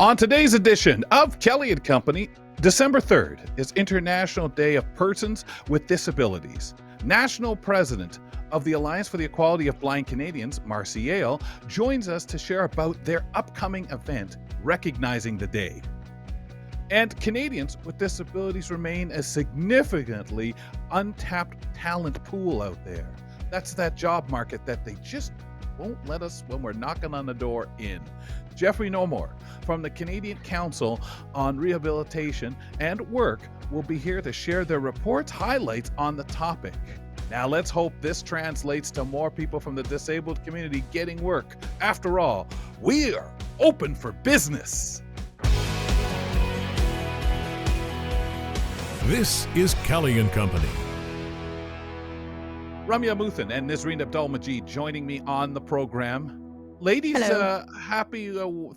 On today's edition of Kelly and Company, December 3rd is International Day of Persons with Disabilities. National President of the Alliance for the Equality of Blind Canadians, Marcia Yale, joins us to share about their upcoming event recognizing the day. And Canadians with disabilities remain a significantly untapped talent pool out there. That's that job market that they just won't let us when we're knocking on the door in. Jeffrey Normore from the Canadian Council on Rehabilitation and Work will be here to share their report's highlights on the topic. Now let's hope this translates to more people from the disabled community getting work. After all, we are open for business. This is Kelly and Company. Ramya Muthan and Nisreen Abdul-Majid joining me on the program. Ladies, happy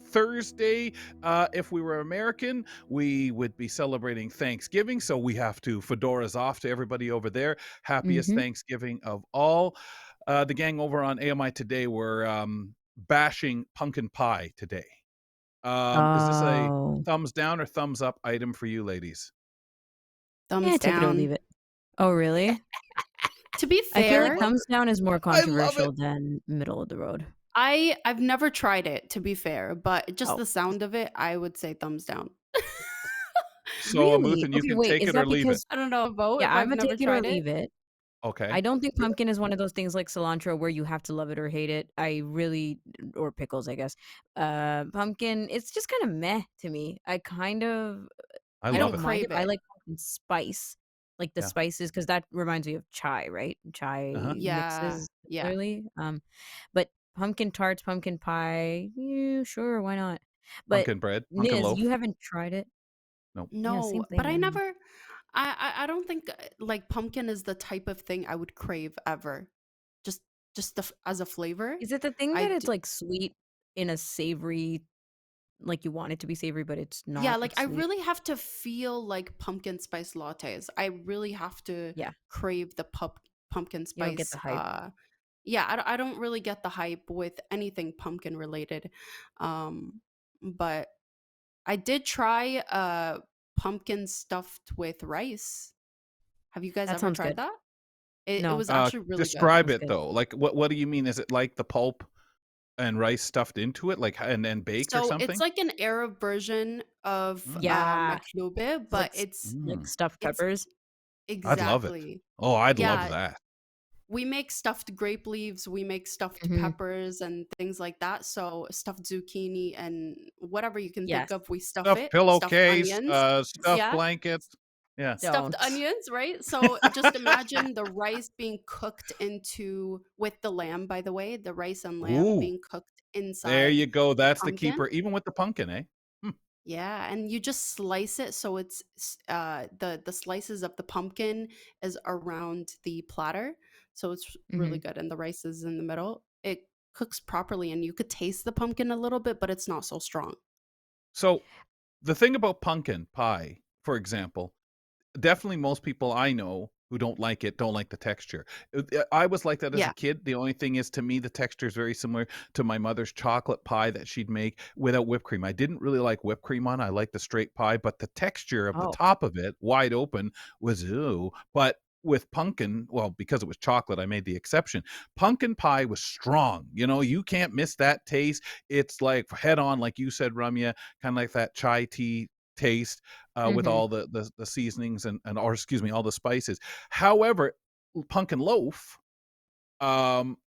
Thursday. If we were American, we would be celebrating Thanksgiving, so we have to fedoras off to everybody over there. Happiest Thanksgiving of all. The gang over on AMI today were bashing pumpkin pie today. Is this a thumbs down or thumbs up item for you ladies? Thumbs down. Take it or leave it. Oh, really? To be I feel fair, like thumbs down is more controversial than middle of the road. I've never tried it, to be fair, but just the sound of it, I would say thumbs down. So, Really? Muthan, you Okay, can wait, take is it that or leave it. because- I don't know about Yeah, if I'm I've gonna never take it or tried leave it. Okay. I don't think pumpkin is one of those things like cilantro where you have to love it or hate it. Or pickles, I guess. Pumpkin, it's just kind of meh to me. I love don't it. mind it. I it. like pumpkin spice, like the Yeah. spices, because that reminds me of chai, right? Chai Yeah, mixes, yeah. clearly. But pumpkin tarts, pumpkin pie, yeah, sure, why not? But Pumpkin bread, pumpkin Niz, loaf. you haven't tried it. Nope. Yeah, same No, thing. but I then. never. I don't think like pumpkin is the type of thing I would crave ever. Just as a flavor. Is it the thing I that it's d- like sweet in a savory, like you want it to be savory, but it's not? Yeah, like it's I sweet? really have to feel like pumpkin spice lattes. I really have to Yeah. crave the pumpkin You spice. don't get the hype. Yeah, I don't really get the hype with anything pumpkin related. But I did try pumpkin stuffed with rice. Have you guys That ever sounds tried good. that? It No. was actually really good. Describe Sounds it good. though. Like what do you mean? Is it like the pulp and rice stuffed into it, like and then baked or So something? it's like an Arab version of Yeah. maklube, but Like Mm. stuffed it's peppers. I'd love it. exactly. Oh, I'd love Yeah, that. we make stuffed grape leaves, we make stuffed Mhm. peppers and things like that. So stuffed zucchini and whatever you can think Yes. of, we stuff Stuffed it. Stuffed pillowcase, onions. stuffed Yeah. blankets. Yeah. Stuffed Don't. onions, right? So just imagine the rice being cooked with the lamb, by the way, the rice and lamb Ooh, being cooked there inside you go. That's the pumpkin. keeper, even with the pumpkin, eh? Hmm. Yeah, and you just slice it so it's the slices of the pumpkin is around the platter, so it's really good, and the rice is in the middle. It cooks properly, and you could taste the pumpkin a little bit, but it's not so strong. So the thing about pumpkin pie, for example, definitely most people I know who don't like the texture. I was like that as a Yeah. kid. The only thing is, to me, the texture is very similar to my mother's chocolate pie that she'd make without whipped cream. I didn't really like whipped cream on. I liked the straight pie, but the texture of the Oh. top of it, wide open, was ooh. But with pumpkin, well, because it was chocolate, I made the exception. Pumpkin pie was strong. You know, you can't miss that taste. It's like head on, like you said, Ramya, kind of like that chai tea taste with all the seasonings and or excuse me, all the spices. However, pumpkin loaf,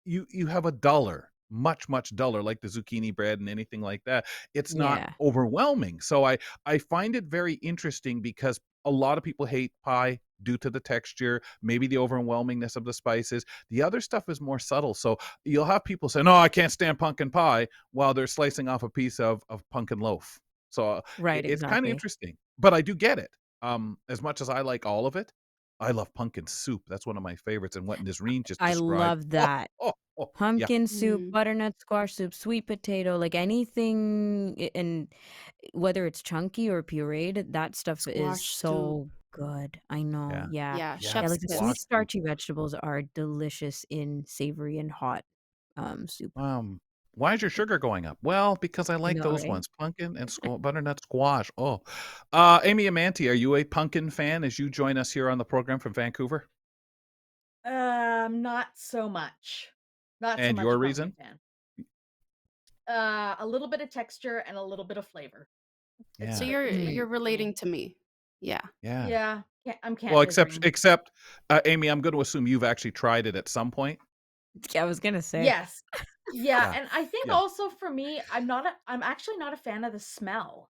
you have a duller, much duller, like the zucchini bread and anything like that. It's not Yeah. overwhelming. So I find it very interesting because a lot of people hate pie due to the texture, maybe the overwhelmingness of the spices. The other stuff is more subtle. So you'll have people say, "No, I can't stand pumpkin pie," while they're slicing off a piece of pumpkin loaf. So Right, it's kind of exactly. interesting, but I do get it. As much as I like all of it, I love pumpkin soup. That's one of my favorites, and what Nisreen just I described. love that. Yeah. Pumpkin soup, Mm, butternut squash soup, sweet potato, like anything, and whether it's chunky or pureed, that stuff is squash soup. so good. I know. Yeah. Yeah. Yeah, Yeah, chef's like the kiss. sweet Squash soup. starchy vegetables are delicious in savory and hot soup. Why is your sugar going up? Well, because I I like know, those right? ones, pumpkin and butternut squash. Oh, Amy Amantea, are you a pumpkin fan as you join us here on the program from Vancouver? Not so much. Not so And much your a pumpkin reason? fan. A little bit of texture and a little bit of flavor. It's So Yeah, it's Mm. you're basic for me. relating to me. Yeah. yeah. Yeah, I'm Well, Canada except green. except Amy, I'm going to assume you've actually tried it at some point. Yeah, I was gonna say. Yes. Yeah, Yeah, and I think yeah. also for me, I'm actually not a fan of the smell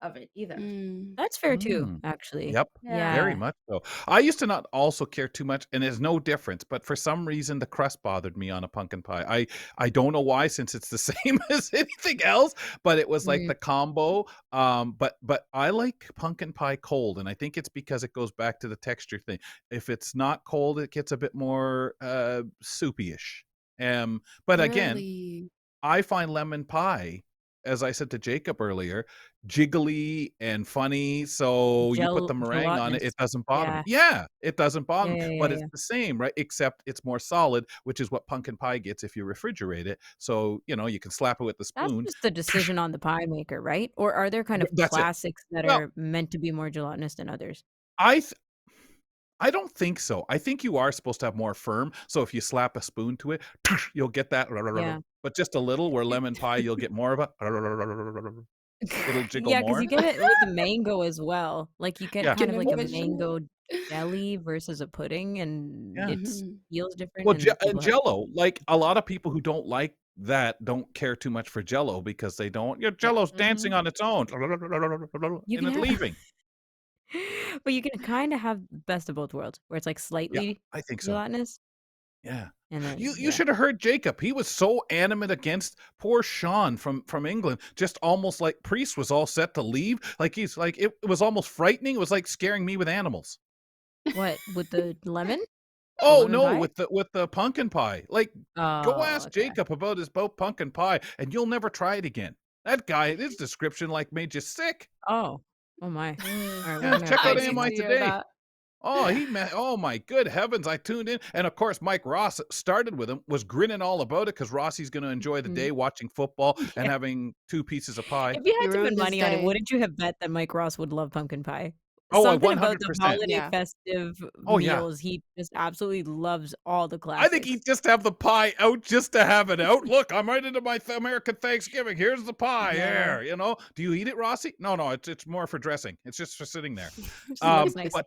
of it either. Mm. That's fair too, Mm. actually. Yep, Yeah. very Yeah. much so. I used to not also care too much, and there's no difference, but for some reason, the crust bothered me on a pumpkin pie. I don't know why, since it's the same as anything else, but it was like Mm. the combo. But I like pumpkin pie cold, and I think it's because it goes back to the texture thing. If it's not cold, it gets a bit more soupy-ish. But again, Really? I find lemon pie, as I said to Jacob earlier, jiggly and funny, so you put the meringue on it, Gelatinous. it doesn't bother me. Yeah. Yeah, it doesn't bother Yeah, me, yeah, yeah, but it's yeah. the same, right? Except it's more solid, which is what pumpkin pie gets if you refrigerate it, so, you can slap it with the That's spoon. just the decision on the pie maker, right? Or are there kind of That's it. classics that Well, are meant to be more gelatinous than others? I th I don't think so. I think you are supposed to have more firm, so if you slap a spoon to it, you'll get that, Yeah. but just a little, where lemon pie, you'll get more of a it'll jiggle Yeah, because more. you get it with the mango as well. Like, you get Yeah, kind Can of like a imagine mango it. jelly versus a pudding, and yeah. it Mhm. feels different, Well, and and people have Jello, like, a lot of people who don't like that don't care too much for Jello because they don't Yeah. Jello's dancing Mhm. on its own, you and can it's have leaving. but you can kinda have best of both worlds, where it's, like, Yeah, slightly I think so. gelatinous, Yeah. and then You yeah. should have heard Jacob. He was so animate against poor Sean from England, just almost like Priest was all set to leave. Like, he's like, it was almost frightening. It was like scaring me with animals. What, with the lemon? The Oh, lemon no, pie? with the pumpkin pie. Like, go Oh, ask okay. Jacob about his boat pumpkin pie, and you'll never try it again. That guy, his description, like, made you sick. Oh. Oh my. Mm. Alright, we're Yeah, gonna have check to I out look need him to AMI up. hear Today. that. Oh my good heavens, I tuned in, and of course, Mike Ross started with him, was grinning all about it because Rossi's gonna enjoy the Mhm. day watching football and Yeah. having 2 pieces of pie. If you had You to put ruined his money on it, day. wouldn't you have bet that Mike Ross would love pumpkin pie? Oh, I Something about the 100%. holiday Yeah. festive Oh, yeah. meals, he just absolutely loves all the I think he'd classics. just have the pie out just to have it out. "Look, I'm right into my American Thanksgiving. Here's the pie, Yeah. there," you know? "Do you eat it, Rossi?" "No, no, it's more for dressing. It's just for sitting there." It looks nice.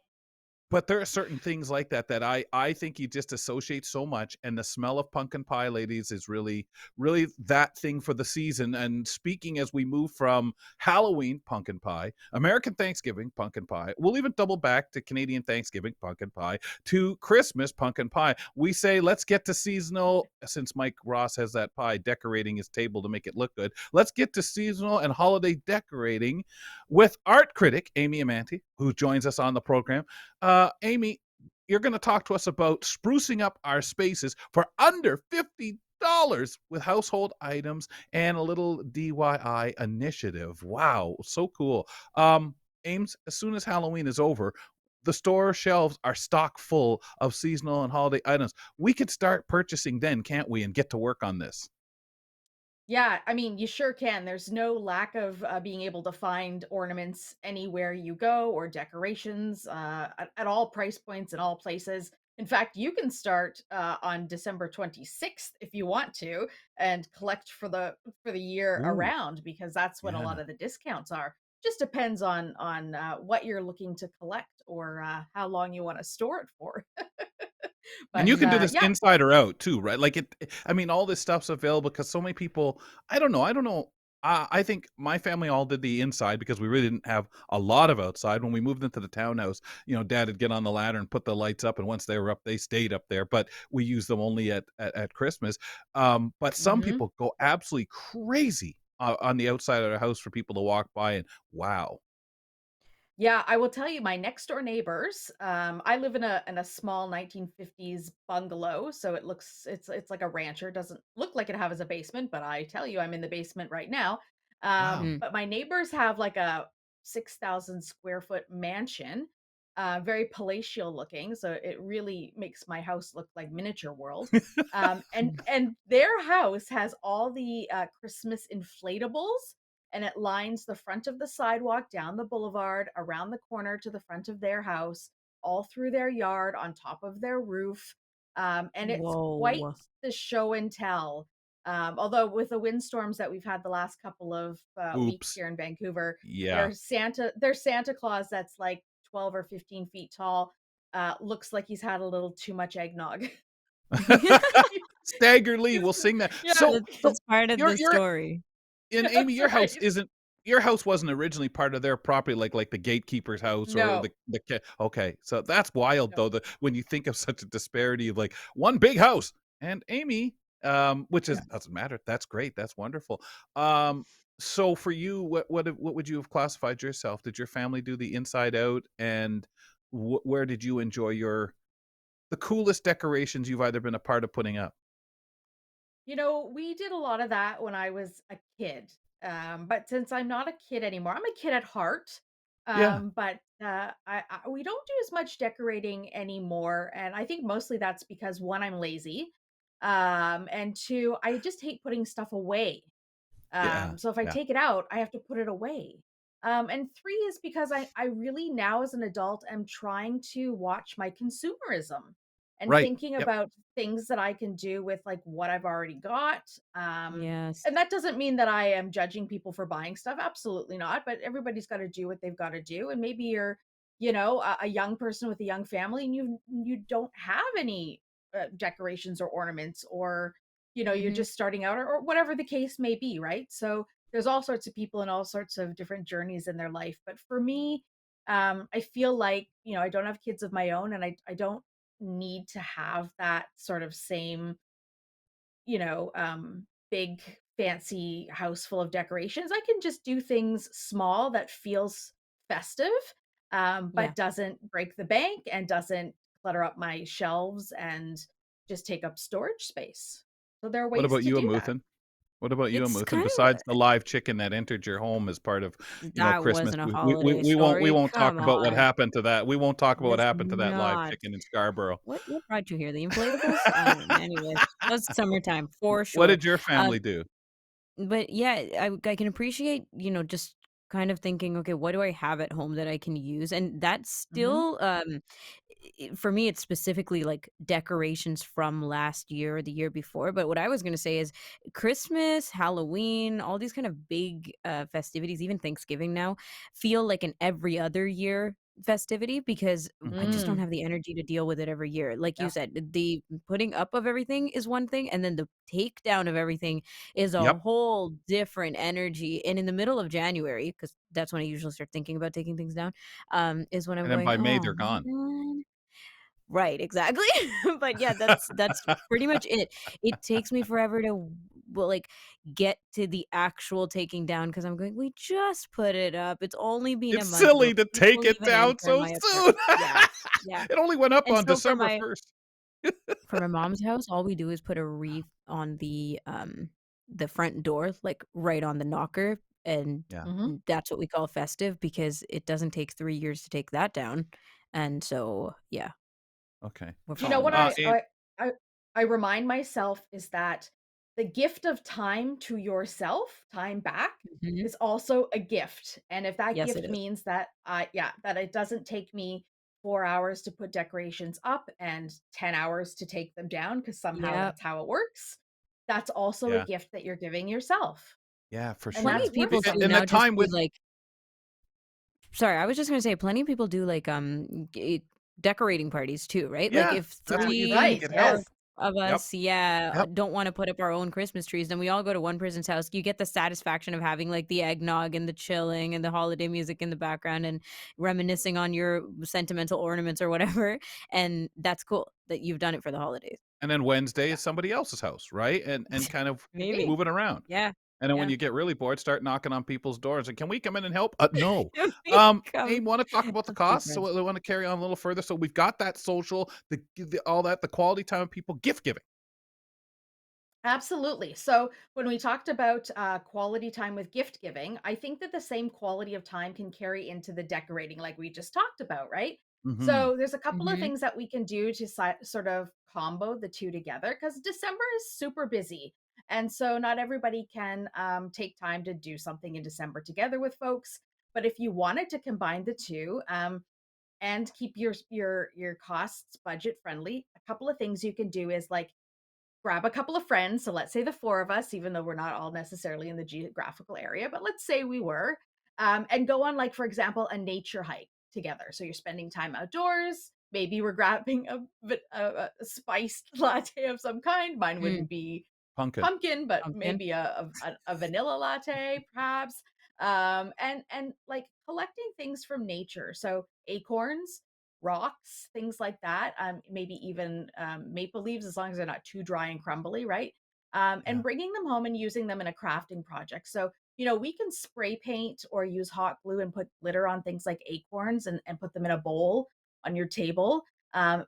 But there are certain things like that that I think you just associate so much, and the smell of pumpkin pie, ladies, is really, really that thing for the season. And speaking as we move from Halloween pumpkin pie, American Thanksgiving pumpkin pie, we'll even double back to Canadian Thanksgiving pumpkin pie, to Christmas pumpkin pie. We say, let's get to seasonal, since Mike Ross has that pie decorating his table to make it look good. Let's get to seasonal and holiday decorating with art critic Amy Amantea, who joins us on the program. Amy, you're going to talk to us about sprucing up our spaces for under $50 with household items and a little DIY initiative. Wow, so cool. Ames, as soon as Halloween is over, the store shelves are stock full of seasonal and holiday items. We could start purchasing then, can't we, and get to work on this? Yeah, I mean, you sure can. There's no lack of being able to find ornaments anywhere you go or decorations at all price points and all places. In fact, you can start on December 26th if you want to and collect for the year Ooh, around because that's when a lot yeah. of the discounts are. Just depends on what you're looking to collect or how long you want to store it for. And But you can do this yeah. inside or out too, right? Like, I mean, all this stuff's available because so many people, I don't know. I think my family all did the inside because we really didn't have a lot of outside. When we moved into the townhouse, Dad would get on the ladder and put the lights up, and once they were up, they stayed up there. But we used them only at Christmas. But some Mhm. people go absolutely crazy on the outside of the house for people to walk by and wow. Yeah, I will tell you my next door neighbors, I live in a small 1950s bungalow, so it's like a rancher. It doesn't look like it has a basement, but I tell you I'm in the basement right now. Wow. Mm. But my neighbors have like a 6,000 square foot mansion very palatial looking, so it really makes my house look like miniature world. Mm. And their house has all the Christmas inflatables, and it lines the front of the sidewalk, down the boulevard, around the corner to the front of their house, all through their yard, on top of their roof. And it's quite Whoa. the show and tell. Although with the windstorms that we've had the last couple of weeks Oops. here in Vancouver, Yeah. their Santa Claus that's like 12 or 15 feet tall looks like he's had a little too much eggnog. Stagger Lee, He's- we'll sing that. yeah, So That's part of the you're story. and Amy, that's right. your house wasn't originally part of their property, like the gatekeeper's house or No, okay. So that's wild no. though, that when you think of such a disparity of like one big house and Amy, which is doesn't matter. That's great. That's wonderful. Um, so for you, what would you have classified yourself? Did your family do the inside out, and where did you enjoy the coolest decorations you've either been a part of putting up? We did a lot of that when I was a kid. But since I'm not a kid anymore, I'm a kid at heart. Yeah, But we don't do as much decorating anymore, and I think mostly that's because one, I'm lazy, and two, I just hate putting stuff away. yeah, So if I yeah. take it out, I have to put it away. And three is because I really now as an adult am trying to watch my consumerism and Right. thinking Yep. about things that I can do with like what I've already got. Yes. And that doesn't mean that I am judging people for buying stuff. Absolutely not. But everybody's got to do what they've got to do. And maybe you're, a young person with a young family, and you don't have any decorations or ornaments, or you're Mhm. just starting out, or whatever the case may be, right? So there's all sorts of people and all sorts of different journeys in their life. But for me, I feel like, I don't have kids of my own, and I don't need to have that sort of same, big fancy house full of decorations. I can just do things small that feels festive, Yeah. but doesn't break the bank and doesn't clutter up my shelves and just take up storage space. So there are What ways about to you, do that. Amuthan? What about you, It's Amuthan? kind Besides of the live chicken that entered your home as part of, that Christmas, wasn't a we holiday we won't we story. won't talk Come about what on. happened to that. We won't talk about what This happened to that live not. chicken in Scarborough. What brought you here? The inflatables? Anyways, that was summertime for What sure. did your Um, family do? but yeah, I can appreciate, just kind of thinking, okay, what do I have at home that I can use? And that's Mhm. still for me it's specifically like decorations from last year or the year before. But what I was going to say is Christmas, Halloween, all these kind of big festivities, even Thanksgiving now feel like an every other year festivity because I Mhm. just don't Mm, have the energy to deal with it every year. Like you yeah. said, the putting up of everything is one thing, and then the takedown of everything is a Yep, whole different energy. And in the middle of January, because that's when I usually start thinking about taking things down, is when I'm and then going, by May, oh they're gone. man. Right, exactly. But yeah, that's pretty much it. It takes me forever to well, like get to the actual taking down because I'm going, we just put it up. It's only been a It's month. silly Will to take people it even down enter so my soon. apartment? Yeah. Yeah. It only went up And on so December 1st. for my mom's house, all we do is put a wreath on the front door, like right on the knocker, and Yeah, Mhm. that's what we call festive because it doesn't take 3 years to take that down. And so, yeah, okay. we're You know following what those. I I remind myself is that the gift of time to yourself, time back, Mhm. is also a gift. And if that Yes, it gift is. means that that it doesn't take me 4 hours to put decorations up and 10 hours to take them down because somehow Yep. that's how it works, that's also a Yeah, gift that you're giving yourself. yeah, for And Plenty sure. that's of worth people too And the now something. just time do with like sorry, I was just gonna say plenty of people do like decorating parties too, right? Like yeah, if that's what you do. You Right, three get or help. yes. of Yep, us, yeah, yep. don't want to put up our own Christmas trees, then we all go to one person's house. You get the satisfaction of having like the eggnog and the chilling and the holiday music in the background and reminiscing on your sentimental ornaments or whatever. And that's cool that you've done it for the holidays. And then Wednesday Yeah, is somebody else's house, right? And kind of could be. Maybe. moving around. Yeah. And then when Yeah. you get really bored, start knocking on people's doors and, "Can we come in and help?" No. We Hey, come. wanna talk about the Let's be costs? So friends. we wanna carry on a little further. So we've got that social, the all that, the quality time of people, gift giving. Absolutely. So when we talked about quality time with gift giving, I think that the same quality of time can carry into the decorating, like we just talked about, right? Mhm. So there's a couple of Mhm. things that we can do to sort of combo the two together because December is super busy. And so not everybody can take time to do something in December together with folks. But if you wanted to combine the two, and keep your costs budget friendly, a couple of things you can do is like grab a couple of friends. So let's say the four of us, even though we're not all necessarily in the geographical area, but let's say we were, and go on, like, for example, a nature hike together. So you're spending time outdoors. Maybe we're grabbing a spiced latte of some kind. Mine Mm, wouldn't be Pumpkin. pumpkin, but pumpkin. maybe a vanilla latte, perhaps. And like collecting things from nature. So acorns, rocks, things like that. Maybe even maple leaves, as long as they're not too dry and crumbly, right? And Yeah. bringing them home and using them in a crafting project. So, we can spray paint or use hot glue and put glitter on things like acorns and put them in a bowl on your table.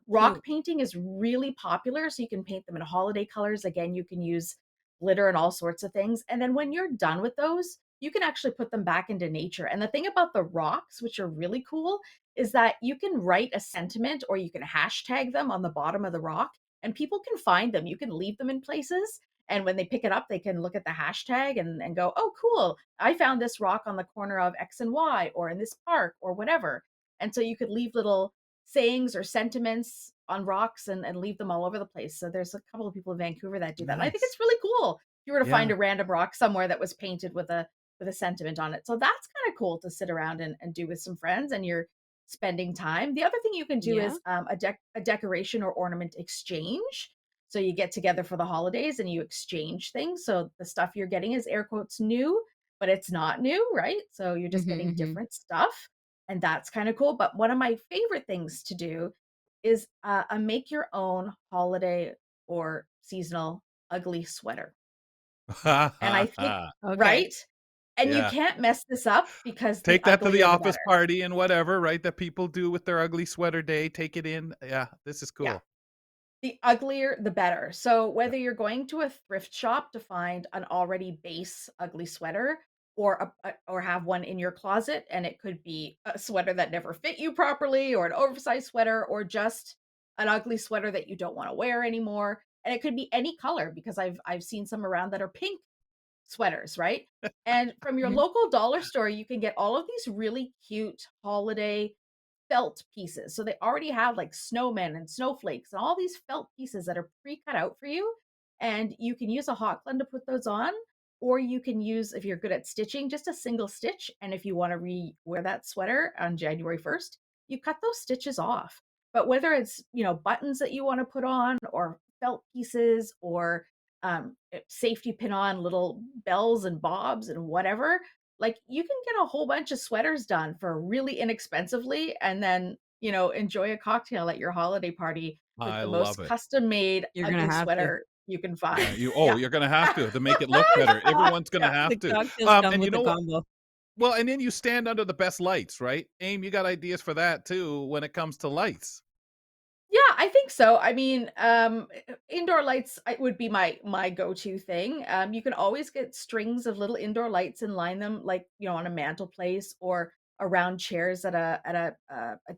Rock Cute. painting is really popular. So you can paint them in holiday colors. Again, you can use glitter and all sorts of things. And then when you're done with those, you can actually put them back into nature. And the thing about the rocks, which are really cool, is that you can write a sentiment or you can hashtag them on the bottom of the rock and people can find them. You can leave them in places. And when they pick it up, they can look at the hashtag and go, oh, cool. I found this rock on the corner of X and Y or in this park or whatever. And so you could leave little sayings or sentiments on rocks and leave them all over the place. So there's a couple of people in Vancouver that do that. And I think Nice. it's really cool if you were to find Yeah. a random rock somewhere that was painted with a sentiment on it. So that's kind of cool to sit around and do with some friends and you're spending time. The other thing you can do Yeah. is a decoration or ornament exchange. So you get together for the holidays and you exchange things. So the stuff you're getting is air quotes new, but it's not new, right? So you're just Mhm, getting mhm. different stuff. And that's kind of cool. But one of my favorite things to do is a make your own holiday or seasonal ugly sweater. And I think, Okay. right? And you Yeah. can't mess this up because the Take that to the uglier the office better. party and whatever, right, that people do with their ugly sweater day, take it in. Yeah, this is Yeah. cool. The uglier, the better. So Yeah. whether you're going to a thrift shop to find an already base ugly sweater or or have one in your closet and it could be a sweater that never fit you properly or an oversized sweater or just an ugly sweater that you don't want to wear anymore. And it could be any color because I've seen some around that are pink sweaters, right? And from your Mhm. local dollar store, you can get all of these really cute holiday felt pieces. So they already have like snowmen and snowflakes and all these felt pieces that are pre-cut out for you. And you can use a hot glue to put those on, or you can use, if you're good at stitching, just a single stitch. And if you want to re-wear that sweater on January 1st, you cut those stitches off. But whether it's, buttons that you want to put on or felt pieces or safety pin on little bells and bobs and whatever, like, you can get a whole bunch of sweaters done for really inexpensively and then, enjoy a cocktail at your holiday party with I the love most it. custom-made You're gonna ugly have to. sweater you can Yeah, find. you Yeah. you're gonna have to make it look better. Everyone's gonna Yeah. have The to. cocktails come And you with the know what? combo. Well, and then you stand under the best lights, right? Aim, you got ideas for that too when it comes to lights. Yeah, I think so. I mean, indoor lights would be my go-to thing. You can always get strings of little indoor lights and line them like on a mantelpiece or around chairs at a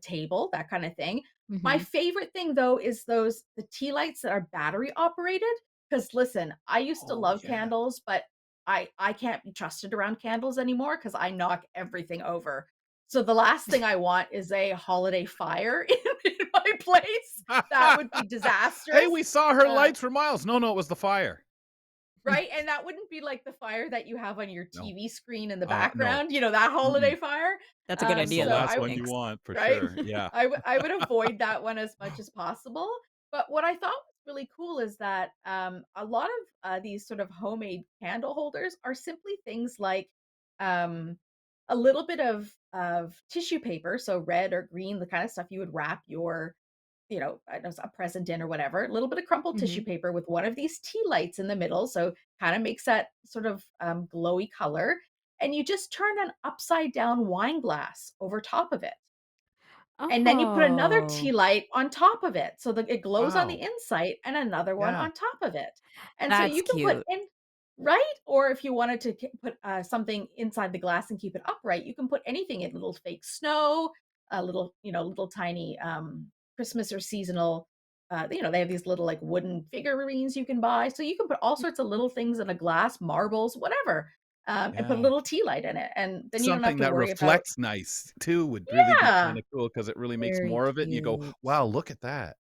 table, that kind of thing. My Mhm. favorite thing though is the tea lights that are battery operated. Because listen, I used to Oh, love yeah. candles, but I can't be trusted around candles anymore because I knock everything over. So the last thing I want is a holiday fire in my place. That would be Hey, disastrous. we saw her Uh, lights for miles. No, no, it was the fire. right? And that wouldn't be like the fire that you have on your No. TV screen in the No. background, that holiday Mm-mm. fire. That's a good That's the idea, though. last So one you Thanks. want for right? sure. Yeah. I would avoid that one as much as possible. But what I thought was really cool is that a lot of these sort of homemade candle holders are simply things like um, a little bit of tissue paper, so red or green, the kind of stuff you would wrap your I don't know, a present in or whatever, a little bit of crumpled tissue Mhm. paper with one of these tea lights in the middle. So kind of makes that sort of glowy color. And you just turn an upside down wine glass over top of it. And then you put another tea Oh, light on top of it so that it glows on the Wow. inside and another one Yeah. on top of it. And so that's you can put cute. in right? Or if you wanted to put something inside the glass and keep it upright, you can put anything in little fake snow. little, little tiny Christmas or seasonal. They have these little like wooden figurines you can buy. So you can put all sorts of little things in a glass, marbles, whatever, and put a Yeah. little tea light in it, and then you don't have Something to that worry about. reflects nice too would really be Yeah, kinda cool because it really makes Very more of it, and you go, cute. "Wow, look at that."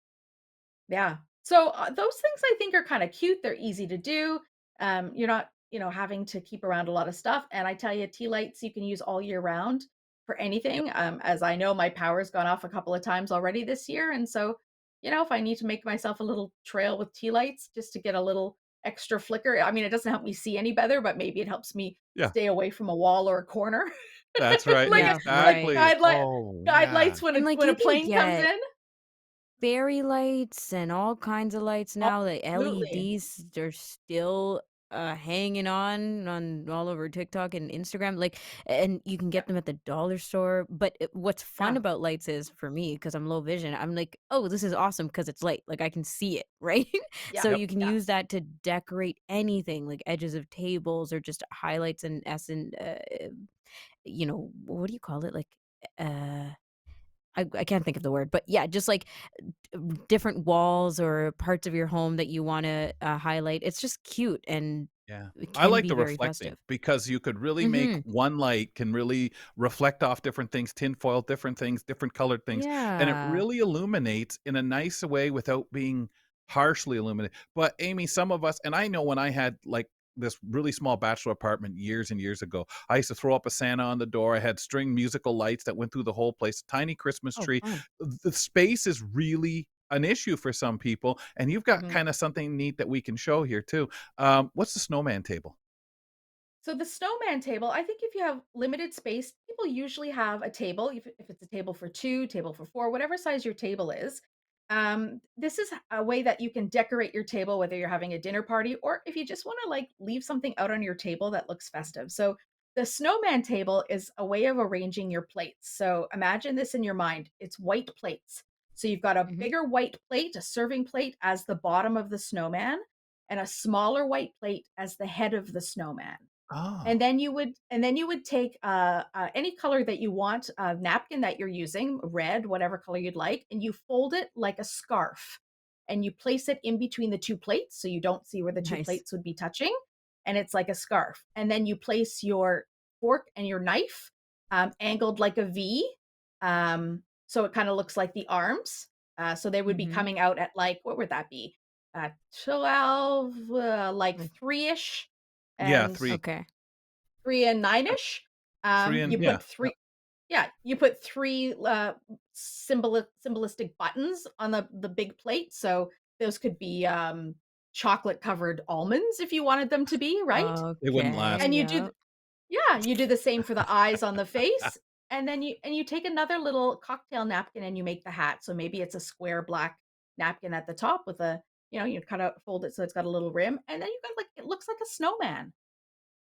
yeah. So those things I think are kind of cute. They're easy to do. You're not, having to keep around a lot of stuff. And I tell you, tea lights you can use all year round for Yep. anything. As I know, my power's gone off a couple of times already this year, and so if I need to make myself a little trail with tea lights just to get a little extra flicker. I mean, it doesn't help me see any better, but maybe it helps me Yeah. stay away from a wall or a corner, That's right, like Yeah, like right. exactly. Oh, guide yeah. lights when And, like, when a you can plane comes get in. fairy lights and all kinds of lights now. The Absolutely. LEDs, they're still hanging on all over TikTok and Instagram. Like, and you can Yeah. get them at the dollar store. But what's fun Yeah. about lights is for me, because I'm low vision, I'm like, oh, this is awesome because it's light. Like I can see it, right? Yeah. So Yep. you can Yeah. use that to decorate anything, like edges of tables or just highlights and essence. What do you call it? Like, uh, I can't think of the word, but yeah, just like different walls or parts of your home that you want to highlight. It's just cute and Yeah. it I can like be the very reflecting festive. because you could really make Mhm. one light can really reflect off different things, tinfoil different things, different colored things, and it Yeah. really illuminates in a nice way without being harshly illuminated. But Amy, some of us, and I know when I had like this really small bachelor apartment years and years ago, I used to throw up a Santa on the door. I had string musical lights that went through the whole place, tiny Christmas Oh, tree. fun. The space is really an issue for some people, and you've got Mhm. kind of something neat that we can show here too. What's the snowman table? So the snowman table, I think if you have limited space, people usually have a table. If it's a table for two, table for four, whatever size your table is. This is a way that you can decorate your table, whether you're having a dinner party or if you just want to like leave something out on your table that looks festive. So the snowman table is a way of arranging your plates. So imagine this in your mind. It's white plates. So you've got a Mhm. bigger white plate, a serving plate as the bottom of the snowman, and a smaller white plate as the head of the snowman. Oh, And then you would take, any color that you want, napkin that you're using, red, whatever color you'd like, and you fold it like a scarf, and you place it in between the 2 plates, so you don't see where the 2 Nice. plates would be touching, and it's like a scarf. And then you place your fork and your knife, angled like a V, so it kinda looks like the arms, so they would be Mhm. coming out at, like, what would that be? 12, like Like 3-ish, yeah, and 3. okay. 3 and 9-ish. 3 and You yeah, put yep. 3. Yeah, you put 3, symbolistic buttons on the big plate, so those could be, chocolate-covered almonds if you wanted them to be, right? They wouldn't Okay. And last. you do Yep. yeah, you do the same for the eyes on the face, and then you take another little cocktail napkin and you make the hat. So maybe it's a square black napkin at the top with you kind of fold it so it's got a little rim, and then you got like it looks like a snowman.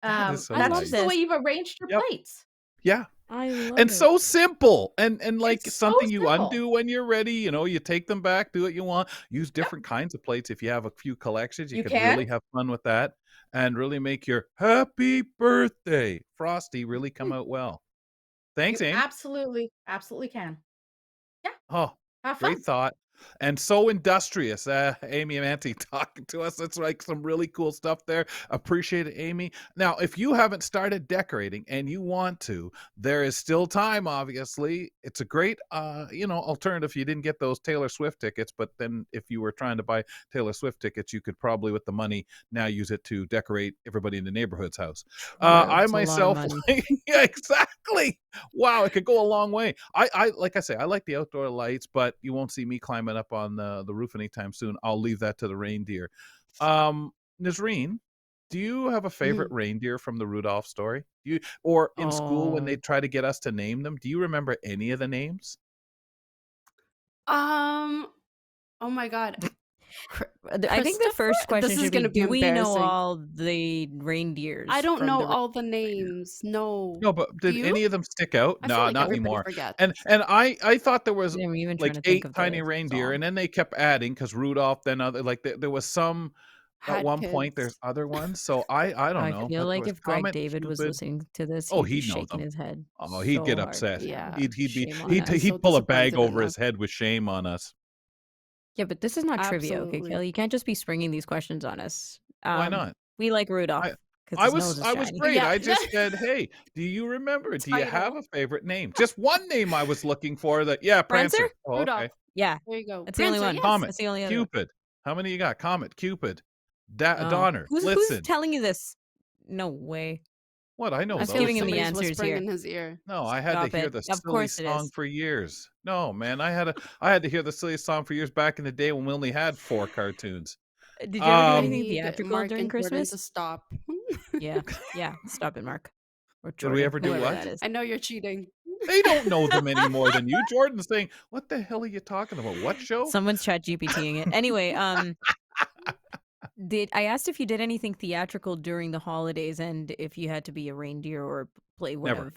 That is so And I that's love just the nice. way this. you've arranged your Yep. plates. Yeah. I And love it. so simple and like It's so something you simple. undo when you're ready, you take them back, do what you want, use Yep, different kinds of plates. If you have a few collections, you you could can. really have fun with that and really make your happy birthday Frosty really come Mm, out well. Thanks, you Aim. absolutely can. Yeah, Oh, have great fun. thought. And so industrious. Amy Amantea talking to us. That's like some really cool stuff there. Appreciate it, Amy. Now, if you haven't started decorating and you want to, there is still time, obviously. It's a great alternative if you didn't get those Taylor Swift tickets, but then if you were trying to buy Taylor Swift tickets, you could probably with the money now use it to decorate everybody in the neighborhood's house. True. I It's a lot of myself money. yeah, exactly. Wow, it could go a long way. I like I say, I like the outdoor lights, but you won't see me climbing up on the roof anytime soon. I'll leave that to the reindeer. Um, Nazreen, do you have a favorite Mhm. reindeer from the Rudolph story? Do you or in school when they Oh. try to get us to name them? Do you remember any of the names? Um, oh my god. I think the Christopher? first question This is should be, gonna be do we know embarrassing. all the I reindeers don't from know the all the names. No. No, but Do did you? any of them stick out? I feel No, like not everybody anymore. forgets. And I thought there was I'm even trying like to think 8 of tiny the reindeer, and song. then they kept adding because Rudolph, then other like there was some at had one point. There's kids. other ones, so I don't I know, feel but there like was if Greg Comet, David was Cupid. listening to this, Oh, he'd be he'd know shaking them. his head Oh, he'd get so hard. upset. Yeah. Shame on I'd be us. so He'd pull a bag disappointed in over his them. head with shame on us. Yeah, but this is not trivia, okay, Absolutely. Kelly? You can't just be springing these questions on us. Why not? We like Rudolph I because his nose is I was shiny. great. Yeah. I just said, "Hey, do you remember? Do you have Title. a favorite name?" Just one name I was looking for that. Yeah, Prancer? Prancer. Oh, Rudolph. okay. Yeah, There you go. that's the only Prancer, one. yes. Comet, That's the only other one. Cupid. How many you got? Comet, Cupid, Oh, Donner, who's Blitzen. telling you this? No way. What? I know I Who's feel like those giving him the names. somebody's answers whispering here? in his ear. No, I had to Stop hear it. the Of silly course it song is. for years. No, man, I had to hear the silly song for years back in the day when we only had 4 cartoons. Did you ever do I anything Um, need theatrical Mark during and Jordan to Christmas? stop. Yeah, stop it, Mark. Or did we Jordan, ever do whoever what? that is. I know you're cheating. They don't know them any more than you. Jordan's saying, "What the hell are you talking about? What show?" Someone's chat GPTing it. Anyway, I asked if you did anything theatrical during the holidays and if you had to be a reindeer or play one Never. of.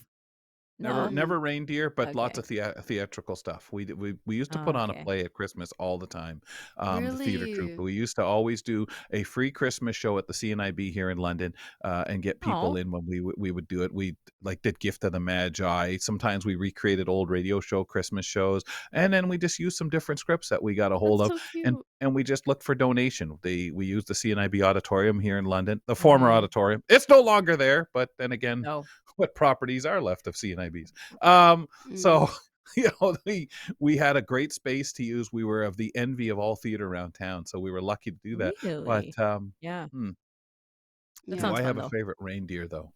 No? Never reindeer, but lots Okay. of theatrical stuff. We used to Oh, put on a okay. play at Christmas all the time. The theater troupe. Really? We used to always do a free Christmas show at the CNIB here in London, and get people Oh, in when we would do it. We like did Gift of the Magi. Sometimes we recreated old radio show Christmas shows, and then we just used some different scripts that we got a hold That's of, so and cute. we just looked for donation. We used the CNIB auditorium here in London, the former wow. auditorium. It's no longer there, but then again, No. what properties are left of CNIBs? Mm. So we had a great space to use. We were of the envy of all theater around town, so we were lucky to do that. But Really? Yeah. hmm, That do Yeah. sounds I fun have a though. favorite reindeer though?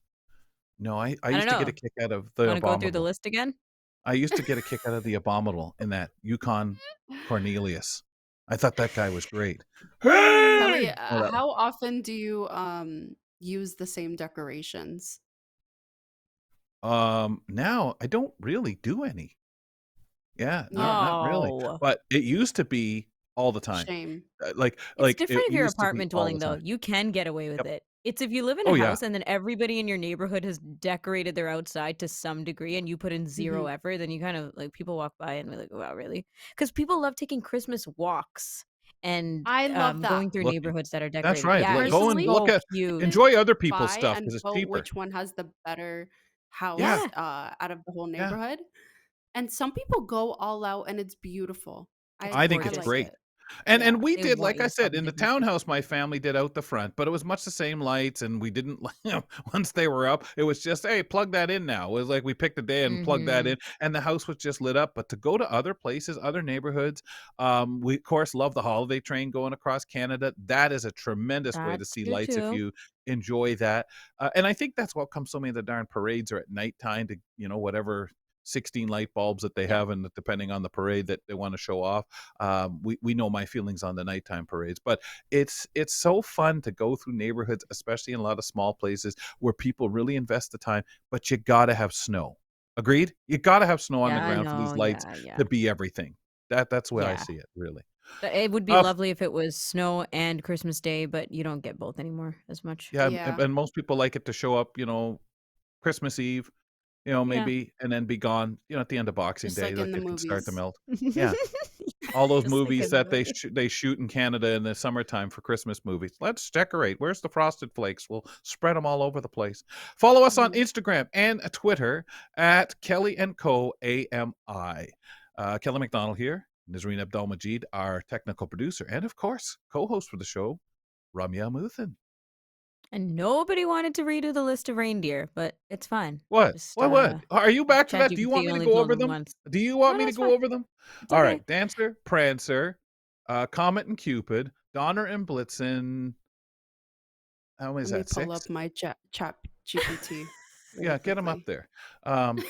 No, I I don't used to get a know. kick out of the Want to go through the Abominable. list again? I used to get a kick out of the Abominable in that Yukon Cornelius. I thought that guy was great. Kelly, Hey! Oh, that how often do you use the same decorations? now I don't really do any. Yeah, Yeah. not really. Oh. But it used to be all the time. Shame. It's Like it different if you're used to be apartment all dwelling the though. time. You can get away with Yep. it. It's if you live in a Oh yeah. house and then everybody in your neighborhood has decorated their outside to some degree and you put in zero Hmm. effort, then you kind of like people walk by and be like, wow, really? Because people love taking Christmas walks and I love that. going through Looking. neighborhoods that are That's decorated. right. Yeah, it's Go and Personally, look so at cute. enjoy other people's buy stuff and because it's vote cheaper. which one has the better Yeah, house Yeah. out of the whole yeah. neighborhood. And some people go all out and it's beautiful. It's I think I it's like gorgeous. great. it. And Yeah. we They did, want like you I to stop said, and in the take pictures. townhouse, my family did out the front, but it was much the same lights, and we didn't, once they were up, it was just, hey, plug that in now. It was like we picked a day and plugged that Mm-hmm. in, and the house was just lit up. But to go to other places, other neighborhoods, we of course love the holiday train going across Canada. That is a tremendous way to That's see good lights if too. you enjoy that. And I think that's what comes so many of the darn parades are at nighttime to, whatever 16 light bulbs that they Yeah. have, and depending on the parade that they want to show off. We know my feelings on the nighttime parades, but it's so fun to go through neighborhoods, especially in a lot of small places where people really invest the time. But you gotta have snow. Agreed? You gotta have snow on the Yeah, I ground for these know. lights Yeah. to be everything. That's the way I Yeah. see it, really. It would be Uh, lovely if it was snow and Christmas Day, but you don't get both anymore as much. yeah, and, Yeah. and most people like it to show up, Christmas Eve, Yeah. maybe, and then be gone, at the end of Boxing Just Day, like in like the it can start to movies. melt. Yeah. All those Just like movies in the that movie. they shoot in Canada in the summertime for Christmas movies. Let's decorate. Where's the frosted flakes? We'll spread them all over the place. Follow us on Mhm. Instagram and Twitter at Kelly and Co AMI. Kelly McDonald here. Nazreen Abdul-Majid, our technical producer, and of course, co-host for the show, Ramya Muthan. And nobody wanted to redo the list of reindeer, but it's fine. What? Just What? Are you back for that? Do you want ChatGPT me to only go told over them them? once. Do you No, want me no, to it's go fine. over them? It's All okay. right. Dancer, Prancer, Comet and Cupid, Donner and Blitzen. How many is Let me that? pull 6? up my chat GPT really Yeah, get them up quickly. there. And That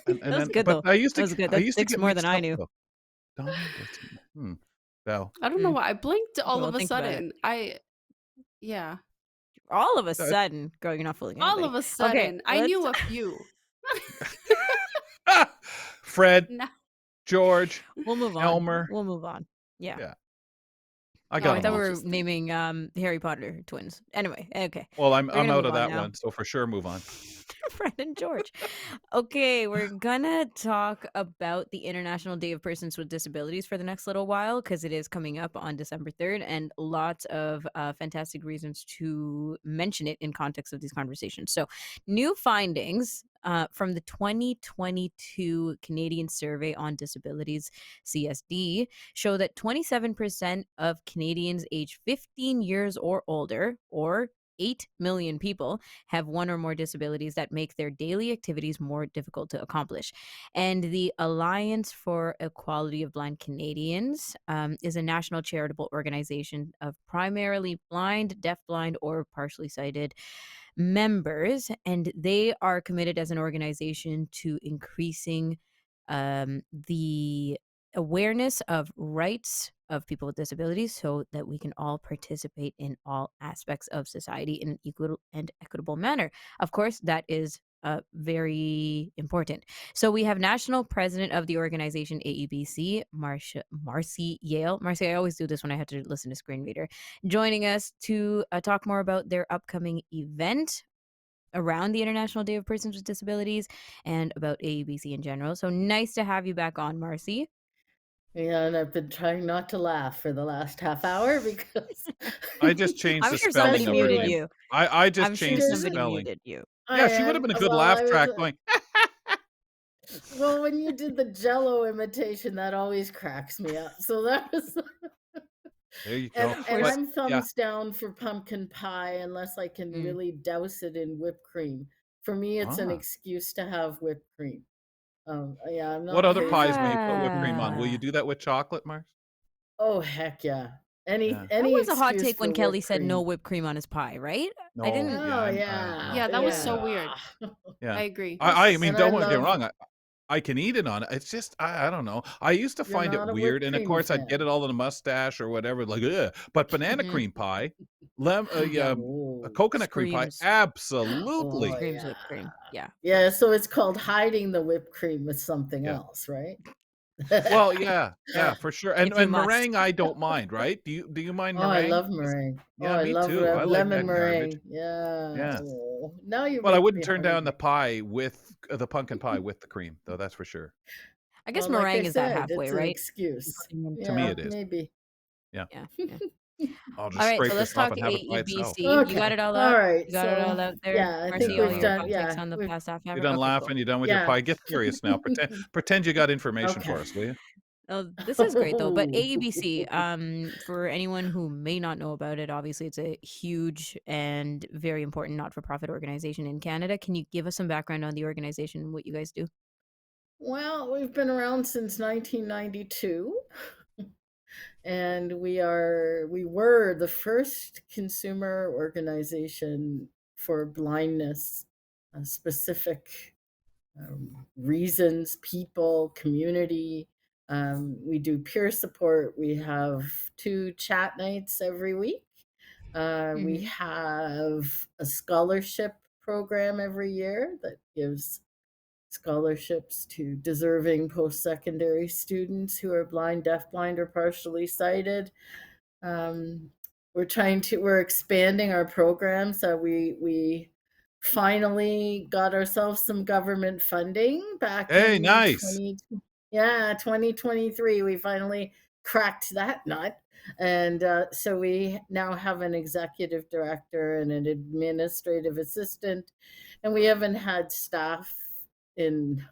was then, good but though. That was good. I That's used to 6 get more than mixed I up knew. though. Donner and Blitzen. Well, I don't know Mm. why I blinked all Well, of a think about it. sudden. Yeah. All of a uh, sudden, girl, you're not fooling All anybody. of a Okay, sudden, I let's. knew a few. Fred, No. George, We'll move on. Elmer. We'll move on. Yeah. Yeah, I Oh, got I them thought we all. were Interesting. naming Harry Potter twins. Anyway, okay. Well, We're I'm gonna out move of on that now. one, so for sure move on. Fred and George. Okay, we're gonna talk about the International Day of Persons with Disabilities for the next little while because it is coming up on December 3rd, and lots of fantastic reasons to mention it in context of these conversations. So, new findings from the 2022 Canadian Survey on Disabilities, CSD, show that 27% of Canadians aged 15 years or older, or 8 million people, have one or more disabilities that make their daily activities more difficult to accomplish. And the Alliance for Equality of Blind Canadians is a national charitable organization of primarily blind, deafblind, or partially sighted members. And they are committed as an organization to increasing the awareness of rights of people with disabilities so that we can all participate in all aspects of society in an equal and equitable manner. Of course, that is very important. So we have national president of the organization AEBC, Marcia Yale. Marcia, I always do this when I have to listen to screen reader, joining us to talk more about their upcoming event around the International Day of Persons with Disabilities and about AEBC in general. So nice to have you back on, Marcy. Yeah, and I've been trying not to laugh for the last half hour because I just changed I'm the sure spelling somebody of her muted name. you. I just I'm sure changed the somebody spelling. muted you. Yeah, she would have been a good well, laugh I was track going, well, when you did the Jello imitation, that always cracks me up. So that was, there you and go. and But I'm yeah, thumbs down for pumpkin pie unless I can Mm. really douse it in whipped cream. For me, it's an Ah. excuse to have whipped cream. Yeah, I'm what not other crazy pies for may you put whipped cream on? Will you Ah. do that with chocolate, Mars? Oh heck yeah! Any Yeah. That any was a hot excuse take when for Kelly whipped said no cream. whipped cream on his pie, right? I No, didn't. yeah, Oh no, Yeah, that was so yeah, weird. yeah. I agree. I mean, And I don't get me love. wrong. I can eat it on it. It's just I don't know. I used to You're find it not a weird, whipped and of cream course I'd get fan. it all in a mustache or whatever, like ugh. But banana Mhm. cream pie, Yeah. a Oh, coconut cream pie, Screams. absolutely. oh Screams yeah. whipped cream. Yeah. Yeah, so it's called hiding the whipped cream with something Yeah. else, right? Well, yeah, for sure. And If you must. meringue, I don't mind, right? Do you mind Oh, I meringue? love meringue. Oh, Yeah, I me love too. I like lemon that garbage. meringue. Yeah. Yeah. Oh, now you Well, I make wouldn't me turn down the hungry. pie with the pumpkin pie with the cream, though. That's for sure. I guess Well, like I meringue is that said, halfway, it's an right? excuse. Putting in To me, Yeah, it is. maybe. Yeah. Yeah. I'll All just right, scrape so let's this off talk and have it by itself. AEBC. You got it Okay. all All up? right. You got it So, all out there? yeah, I Marcy, think Yeah, all we've your done, okay. hot takes yeah, on the we've, past half You're hour? done Okay, cool. laughing. You're done with your yeah. pie. Get serious now. Pretend you got information for Okay. us, will you? Oh, this is great though. But Oh. AEBC, for anyone who may not know about it, obviously it's a huge and very important not-for-profit organization in Canada. Can you give us some background on the organization and what you guys do? Well, we've been around since 1992. And we were the first consumer organization for blindness, specific reasons, people, community. We do peer support. We have 2 chat nights every week. We Mm-hmm. have a scholarship program every year that gives scholarships to deserving post-secondary students who are blind, deafblind, or partially sighted. Um, we're expanding our program, so we finally got ourselves some government funding back Hey, in nice. 2023. We finally cracked that nut, and so we now have an executive director and an administrative assistant, and we haven't had staff in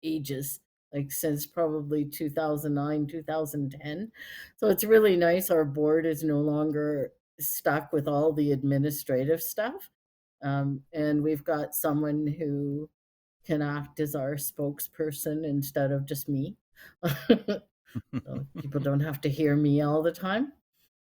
ages, like since probably 2009, 2010. So it's really nice. Our board is no longer stuck with all the administrative stuff. And we've got someone who can act as our spokesperson instead of just me. So people don't have to hear me all the time.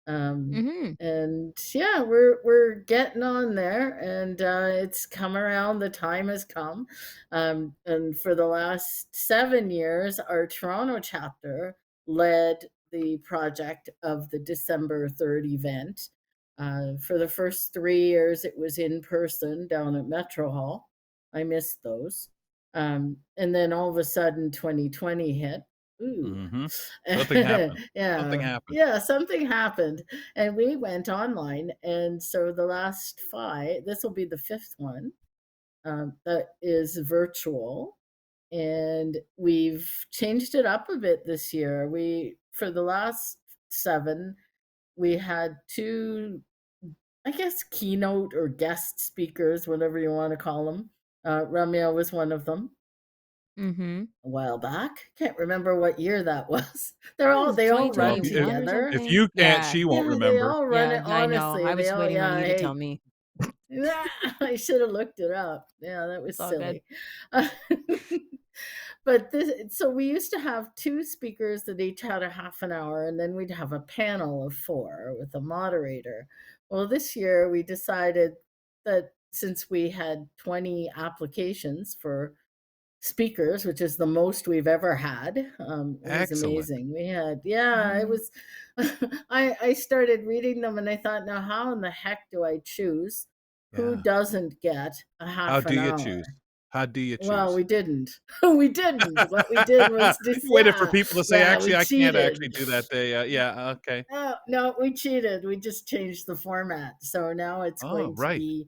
Mm-hmm. And yeah, we're getting on there, and it's come around. The time has come, and for the last 7 years, our Toronto chapter led the project of the December 3rd event. For the first 3 years, it was in person down at Metro Hall. I missed those, and then all of a sudden, 2020 hit. Ooh. Mm-hmm. Something happened. Something Yeah, happened. yeah, something happened, and we went online, and so the last 5, this will be the 5th one, that is virtual, and we've changed it up a bit this year. We For the last 7, we had 2, I guess, keynote or guest speakers, whatever you want to call them. Ramya was one of them Mm-hmm. a while back. Can't remember what year that was. It was They all Well, run it 2021 or together. if something. you can't, Yeah. she won't Yeah, they remember. all run Yeah, it. I know. Honestly, I they was all. waiting on Yeah, you to tell hey, me. I should have looked it up. Yeah, that It's was all good. silly. Uh, but so we used to have 2 speakers that each had a half an hour, and then we'd have a panel of 4 with a moderator. Well, this year we decided that since we had 20 applications for speakers, which is the most we've ever had. It was Excellent. amazing. We had, yeah, it Mhm. was. I started reading them and I thought, now how in the heck do I choose who Yeah. doesn't get a How half do an you hour? choose? How do you Well, choose? we didn't. We didn't. What we did was just, You waited for yeah, people to say, yeah, "Actually, we I can't actually cheated. do that day." Yeah, okay. No, no, we cheated. We just changed the format. So now it's Oh, going to right. be,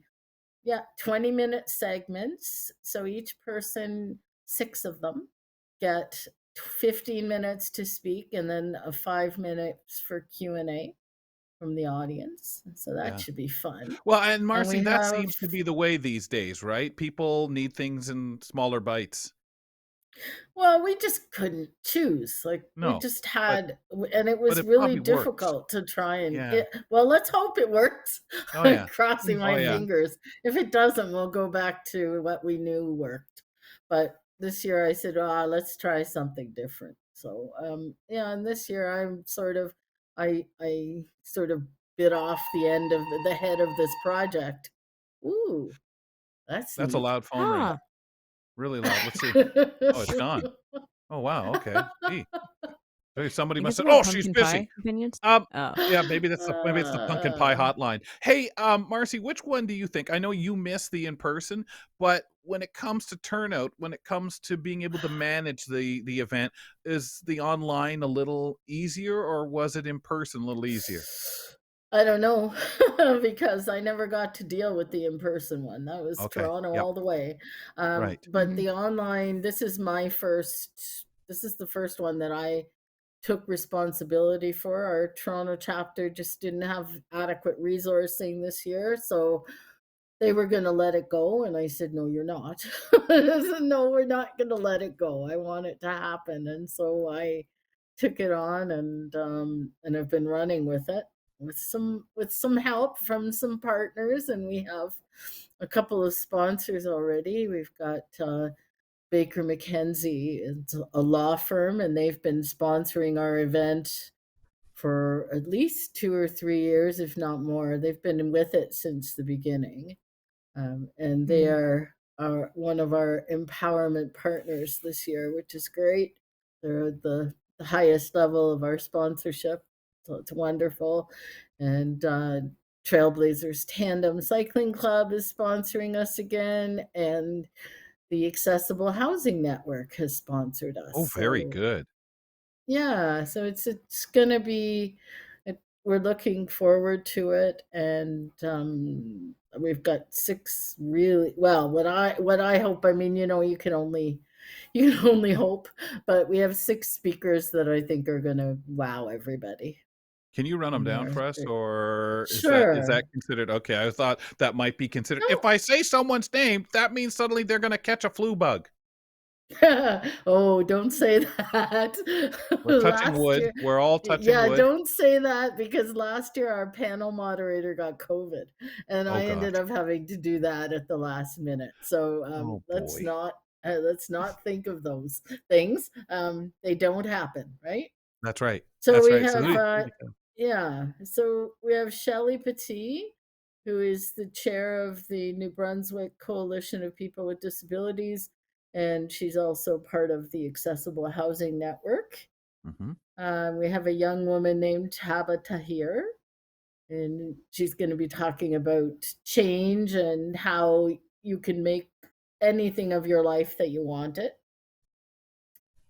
yeah, 20-minute segments. So each person, 6 of them, get 15 minutes to speak and then 5 minutes for Q&A from the audience. So that Yeah. should be fun. Well, and And Marcy, we that have, seems to be the way these days, right? People need things in smaller bites. well, we just couldn't choose. Like we No, just but had, and it but was it really probably works. difficult to try and Yeah. get. Well, let's hope it works. Oh, I'm yeah. crossing Oh, my yeah. fingers. If it doesn't, we'll go back to what we knew worked. But this year I said, let's try something different. So, yeah, and this year I sort of bit off the end of the head of this project. Ooh, that's That's a neat. loud phone ring. Huh. Really loud. Let's see. Oh, it's gone. Oh, wow, okay. Gee. Hey, somebody Think must it's have about oh, she's pumpkin busy. pie opinions? Um, Oh. yeah, maybe it's the pumpkin pie Uh, hotline. Hey, Marcy, which one do you think? I know you miss the in person, but when it comes to turnout, when it comes to being able to manage the event, is the online a little easier or was it in person a little easier? I don't know because I never got to deal with the in-person one. That was Okay. Toronto Yep. all the way. Right. But Mhm. the online, this is the first one that I took responsibility for. Our Toronto chapter just didn't have adequate resourcing this year, so they were going to let it go. And I said, no, you're not. I said, no, we're not going to let it go. I want it to happen. And so I took it on and I've been running with it with some help from some partners. And we have a couple of sponsors already. We've got Baker McKenzie. It's a law firm, and they've been sponsoring our event for at least 2 or 3 years, if not more. They've been with it since the beginning. And they Mhm. are one of our empowerment partners this year, which is great. They're at the highest level of our sponsorship, so it's wonderful. And Trailblazers Tandem Cycling Club is sponsoring us again, and the Accessible Housing Network has sponsored us. Oh, very So good. yeah, so it's gonna be we're looking forward to it, and we've got 6 really well, what I hope, I mean, you can only hope, but we have 6 speakers that I think are gonna wow everybody. Can you run them And down for us, or is sure. that considered okay? I thought that might be considered. If No. I say someone's name, that means suddenly they're going to catch a flu bug. Oh, don't say that. We're touching Last wood. year, We're all touching yeah, wood. don't say that because last year our panel moderator got COVID, and Oh I ended gosh. up having to do that at the last minute. So Oh let's boy. not think of those things. They don't happen, right? That's right. So That's we right. So have, who yeah, so we have Shelley Petit, who is the chair of the New Brunswick Coalition of People with Disabilities, and she's also part of the Accessible Housing Network. Mhm. We have a young woman named Taba Tahir, and she's going to be talking about change and how you can make anything of your life that you want it.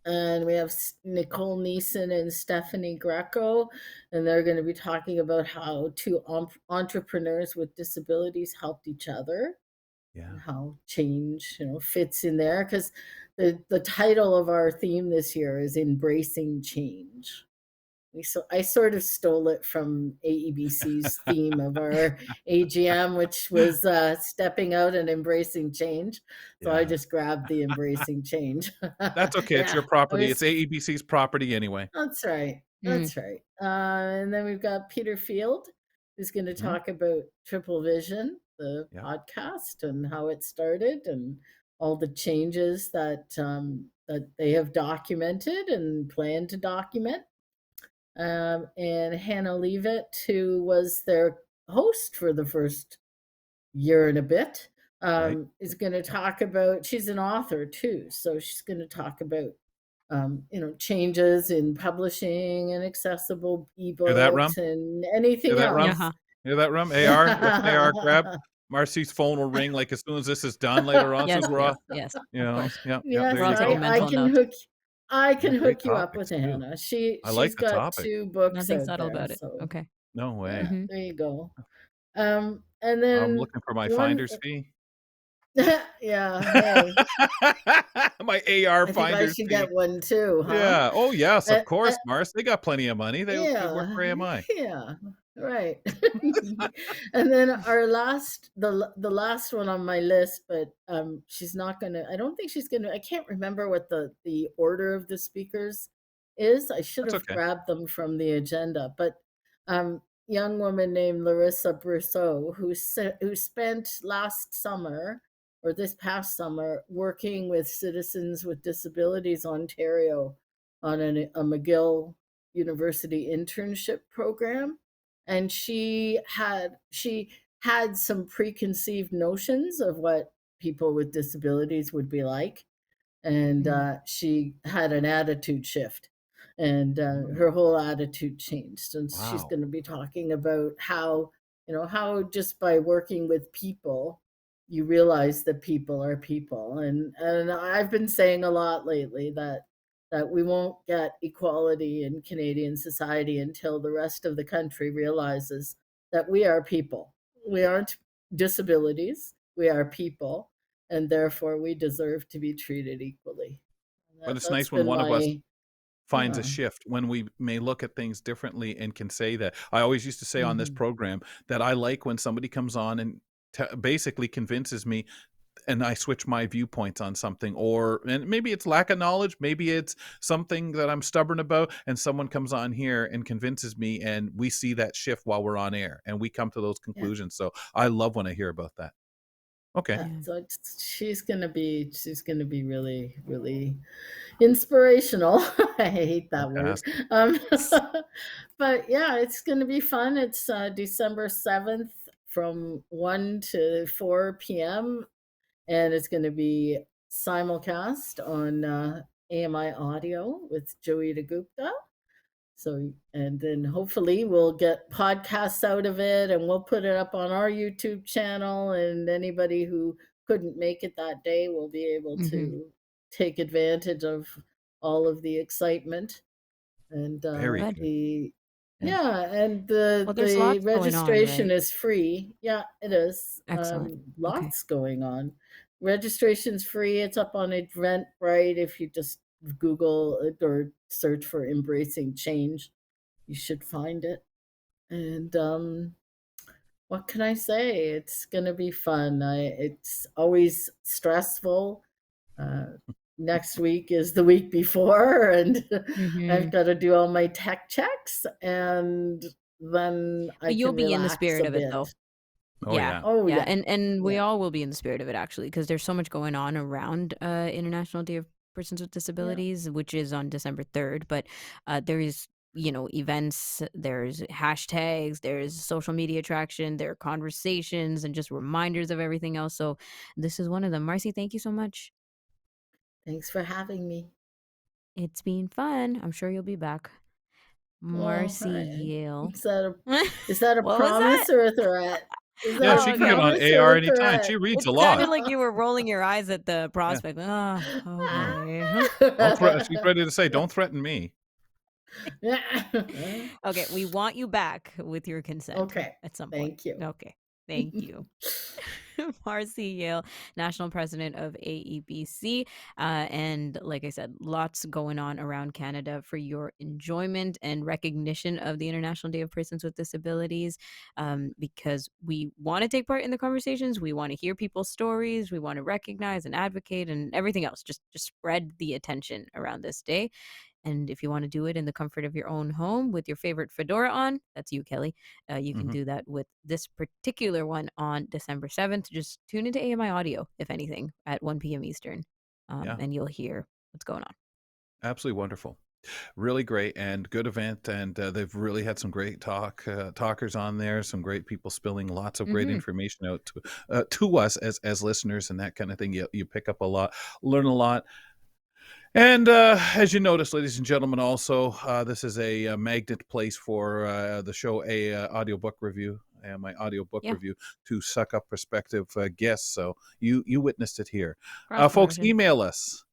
And we have Nicole Neeson and Stephanie Greco, and they're going to be talking about how 2 entrepreneurs with disabilities helped each other. Yeah. and how change, fits in there. Because the title of our theme this year is Embracing Change. I sort of stole it from AEBC's theme of our AGM, which was stepping out and embracing change. So I Yeah. just grabbed the embracing change. That's okay. It's Yeah, your property. It's AEBC's property anyway. that's right. Mm. That's right. And then we've got Peter Field, who's going to Mhm. talk about Triple Vision, the Yeah. podcast, and how it started, and all the changes that that they have documented and plan to document. And Hannah Leavitt, who was their host for the first year and a bit, Right. is going to talk about. She's an author too, so she's going to talk about changes in publishing and accessible Hear that, Rum? ebooks and Hear anything that, Rum? else. Uh-huh. Hear that, Rum? AR? That's an AR grab. Marcy's phone will ring like as soon as this is done later on. Yes, So we're yes, off. yes. You Of know, course. yeah, Yes, there you taking go. I mental can notes. hook. I Yeah, can great hook you up with topics too. Hannah. I like She's the got topic. 2 books Nothing out subtle there, about it. so Okay. No way. Mhm. there you go. And I'm then looking for my one, finder's fee. yeah, hey, My AR I think I finder's should fee. get one too, huh? Yeah. Oh, yes, Uh, of course, uh, Mars. They got plenty of money. They work yeah, for AMI. yeah, right. And then the last one on my list, but she's not gonna. I don't think she's gonna. I can't remember what the order of the speakers is. I should That's have okay. grabbed them from the agenda, but young woman named Larissa Brousseau, who spent last summer or this past summer working with Citizens with Disabilities Ontario on a McGill University internship program, and she had some preconceived notions of what people with disabilities would be like, and she had an attitude shift, and her whole attitude changed, and she's Wow. going to be talking about how just by working with people you realize that people are people, and I've been saying a lot lately that we won't get equality in Canadian society until the rest of the country realizes that we are people. We aren't disabilities, we are people, and therefore we deserve to be treated equally. But it's That's nice when been one of us my finds a yeah. shift, when we may look at things differently and can say that. I always used to say on this Mhm. program that I like when somebody comes on and basically convinces me and I switch my viewpoints on something, and maybe it's lack of knowledge, maybe it's something that I'm stubborn about, and someone comes on here and convinces me, and we see that shift while we're on air and we come to those Yeah. conclusions. So I love when I hear about that. Okay. Yeah. So she's gonna be really, really inspirational. I hate that word. Fantastic. But yeah, it's gonna be fun. It's December 7th from 1 to 4 p.m. and it's gonna be simulcast on AMI Audio with Joita Gupta. So, and then hopefully we'll get podcasts out of it and we'll put it up on our YouTube channel. And anybody who couldn't make it that day will be able to take advantage of all of the excitement. And Very Good. good. yeah, and the Well, there's lots going on, registration right? is free. Yeah, it is. Excellent. Okay. Lots going on. Registration's free. It's up on Eventbrite. If you just Google it or search for Embracing Change, you should find it. And what can I say? It's gonna be fun. It's always stressful. Next week is the week before, and I've got to do all my tech checks, and then I But you'll can be in the relax spirit a of it, bit. though. Oh, Yeah. yeah. Oh Yeah. yeah, And we yeah, all will be in the spirit of it, actually, because there's so much going on around International Day of Persons with yeah. Disabilities, which is on December 3rd. But there is, events, there's hashtags, there's social media traction, there are conversations and just reminders of everything else. So this is one of them. Marcy, thank you so much. Thanks for having me. It's been fun. I'm sure you'll be back. Well, Marcy Yale. is that a What was that? promise or a threat? Is Yeah, that Oh, she a can get okay. on promise or AR a anytime. threat? She reads It a sounded lot. like you were rolling your eyes at the Yeah. prospect. Oh, okay. Don't she's ready to say, don't threaten me. Okay, we want you back with your consent Okay, at some point. thank you. Okay, thank you. Marcia Yale, National President of AEBC. And like I said, lots going on around Canada for your enjoyment and recognition of the International Day of Persons with Disabilities, because we want to take part in the conversations. We want to hear people's stories. We want to recognize and advocate and everything else. Just spread the attention around this day. And if you want to do it in the comfort of your own home with your favorite fedora on, that's you, Kelly. You can Mhm. do that with this particular one on December 7th. Just tune into AMI Audio, if anything, at 1 p.m. Eastern, Yeah, and you'll hear what's going on. absolutely wonderful. Really great and good event, and they've really had some great talkers on there, some great people spilling lots of great Mm-hmm. information out to us as listeners and that kind of thing. You pick up a lot, learn a lot. And as you notice, ladies and gentlemen, also, this is a magnet place for the show, audiobook review, my audiobook Yeah, review, to suck up prospective guests. So you witnessed it here. cross Folks, promotion. email us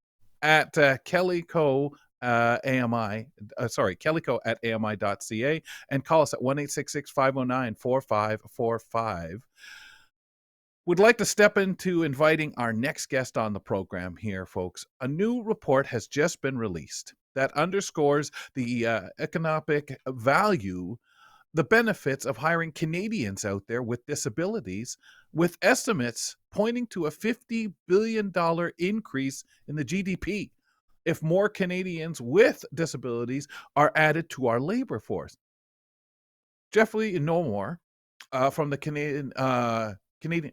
at kellyco, AMI, kellyco at ami.ca, and call us at 1-866-509-4545. Would like to step into inviting our next guest on the program here, folks. A new report has just been released that underscores the economic value, the benefits of hiring Canadians out there with disabilities, with estimates pointing to a $50 billion increase in the GDP if more Canadians with disabilities are added to our labor force. Jeffrey Normore, from the Canadian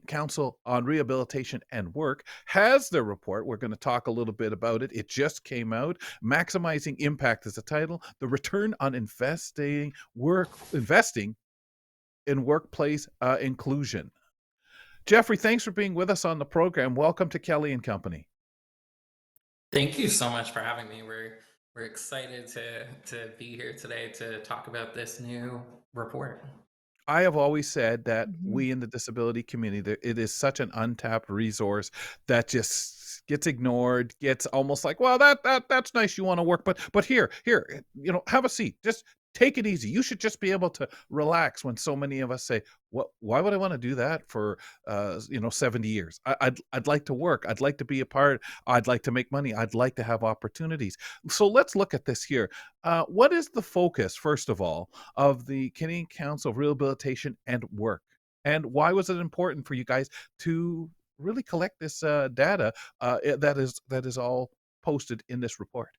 Council on Rehabilitation and Work, has their report. We're going to talk a little bit about it. It just came out. Maximizing Impact is the title. The return on investing in workplace inclusion. Jeffrey, thanks for being with us on the program. Welcome to Kelly and Company. Thank you so much for having me. We're excited to be here today to talk about this new report. I have always said that Mhm. we in the disability community, that it is such an untapped resource that just gets ignored, gets almost like, well, that's nice. You want to work, but here, have a seat. Just take it easy. You should just be able to relax. When so many of us say, "What? Why would I want to do that for 70 years? I'd like to work. I'd like to be a part. I'd like to make money. I'd like to have opportunities." So let's look at this here. What is the focus, first of all, of the Canadian Council of Rehabilitation and Work? And why was it important for you guys to really collect this data that is all posted in this report?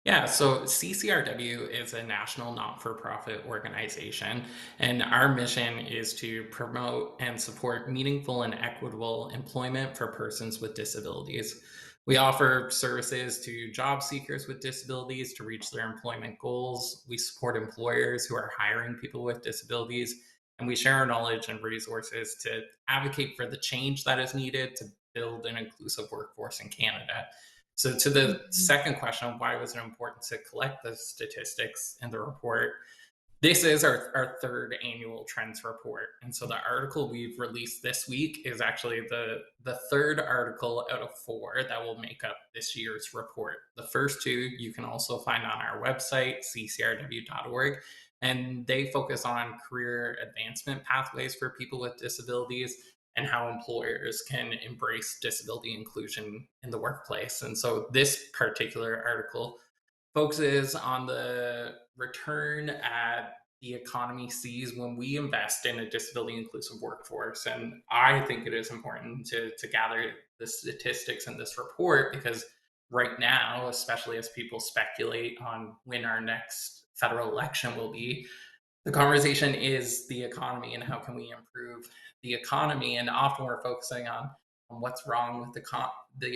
Yeah, so CCRW is a national not-for-profit organization, and our mission is to promote and support meaningful and equitable employment for persons with disabilities. We offer services to job seekers with disabilities to reach their employment goals. We support employers who are hiring people with disabilities, and we share our knowledge and resources to advocate for the change that is needed to build an inclusive workforce in Canada. So, to the Mhm. second question, why was it important to collect the statistics in the report? This is our third annual trends report. And so, the article we've released this week is actually the third article out of four that will make up this year's report. The first two you can also find on our website, ccrw.org. And they focus on career advancement pathways for people with disabilities and how employers can embrace disability inclusion in the workplace. And so this particular article focuses on the return at the economy sees when we invest in a disability inclusive workforce. And I think it is important to gather the statistics in this report because right now, especially as people speculate on when our next federal election will be, the conversation is the economy and how can we improve the economy. And often we're focusing on what's wrong with the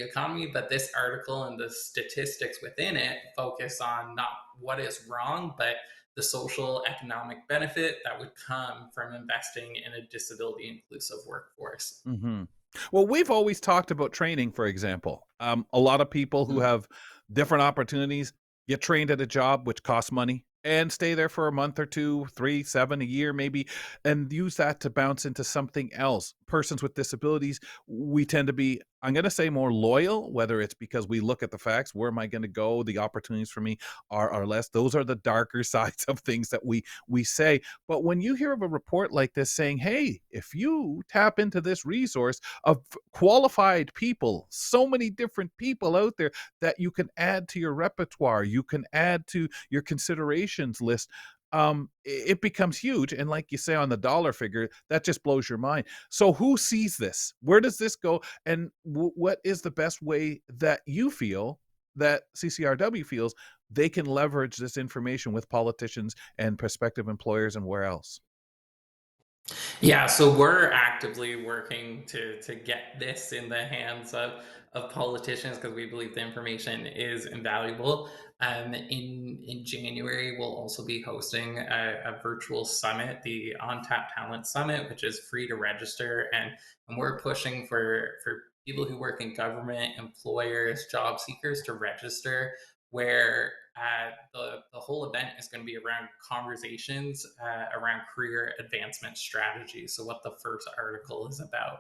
economy, but this article and the statistics within it focus on not what is wrong, but the social economic benefit that would come from investing in a disability inclusive workforce. Hmm. Well, we've always talked about training, for example. A lot of people who Mhm. have different opportunities get trained at a job which costs money and stay there for a month or two, 3, 7, a year maybe, and use that to bounce into something else, persons with disabilities, we tend to be, I'm going to say, more loyal, whether it's because we look at the facts, where am I going to go? The opportunities for me are less. Those are the darker sides of things that we say. But when you hear of a report like this saying, hey, if you tap into this resource of qualified people, so many different people out there that you can add to your repertoire, you can add to your considerations list, it becomes huge. And like you say, on the dollar figure, that just blows your mind. So who sees this? Where does this go? And what is the best way that you feel, that CCRW feels, they can leverage this information with politicians and prospective employers, and where else? Yeah, so we're actively working to get this in the hands of politicians because we believe the information is invaluable. In January, we'll also be hosting a virtual summit, the Untapped Talent Summit, which is free to register, and we're pushing for people who work in government, employers, job seekers to register. Where the whole event is going to be around conversations around career advancement strategies. So, what the first article is about.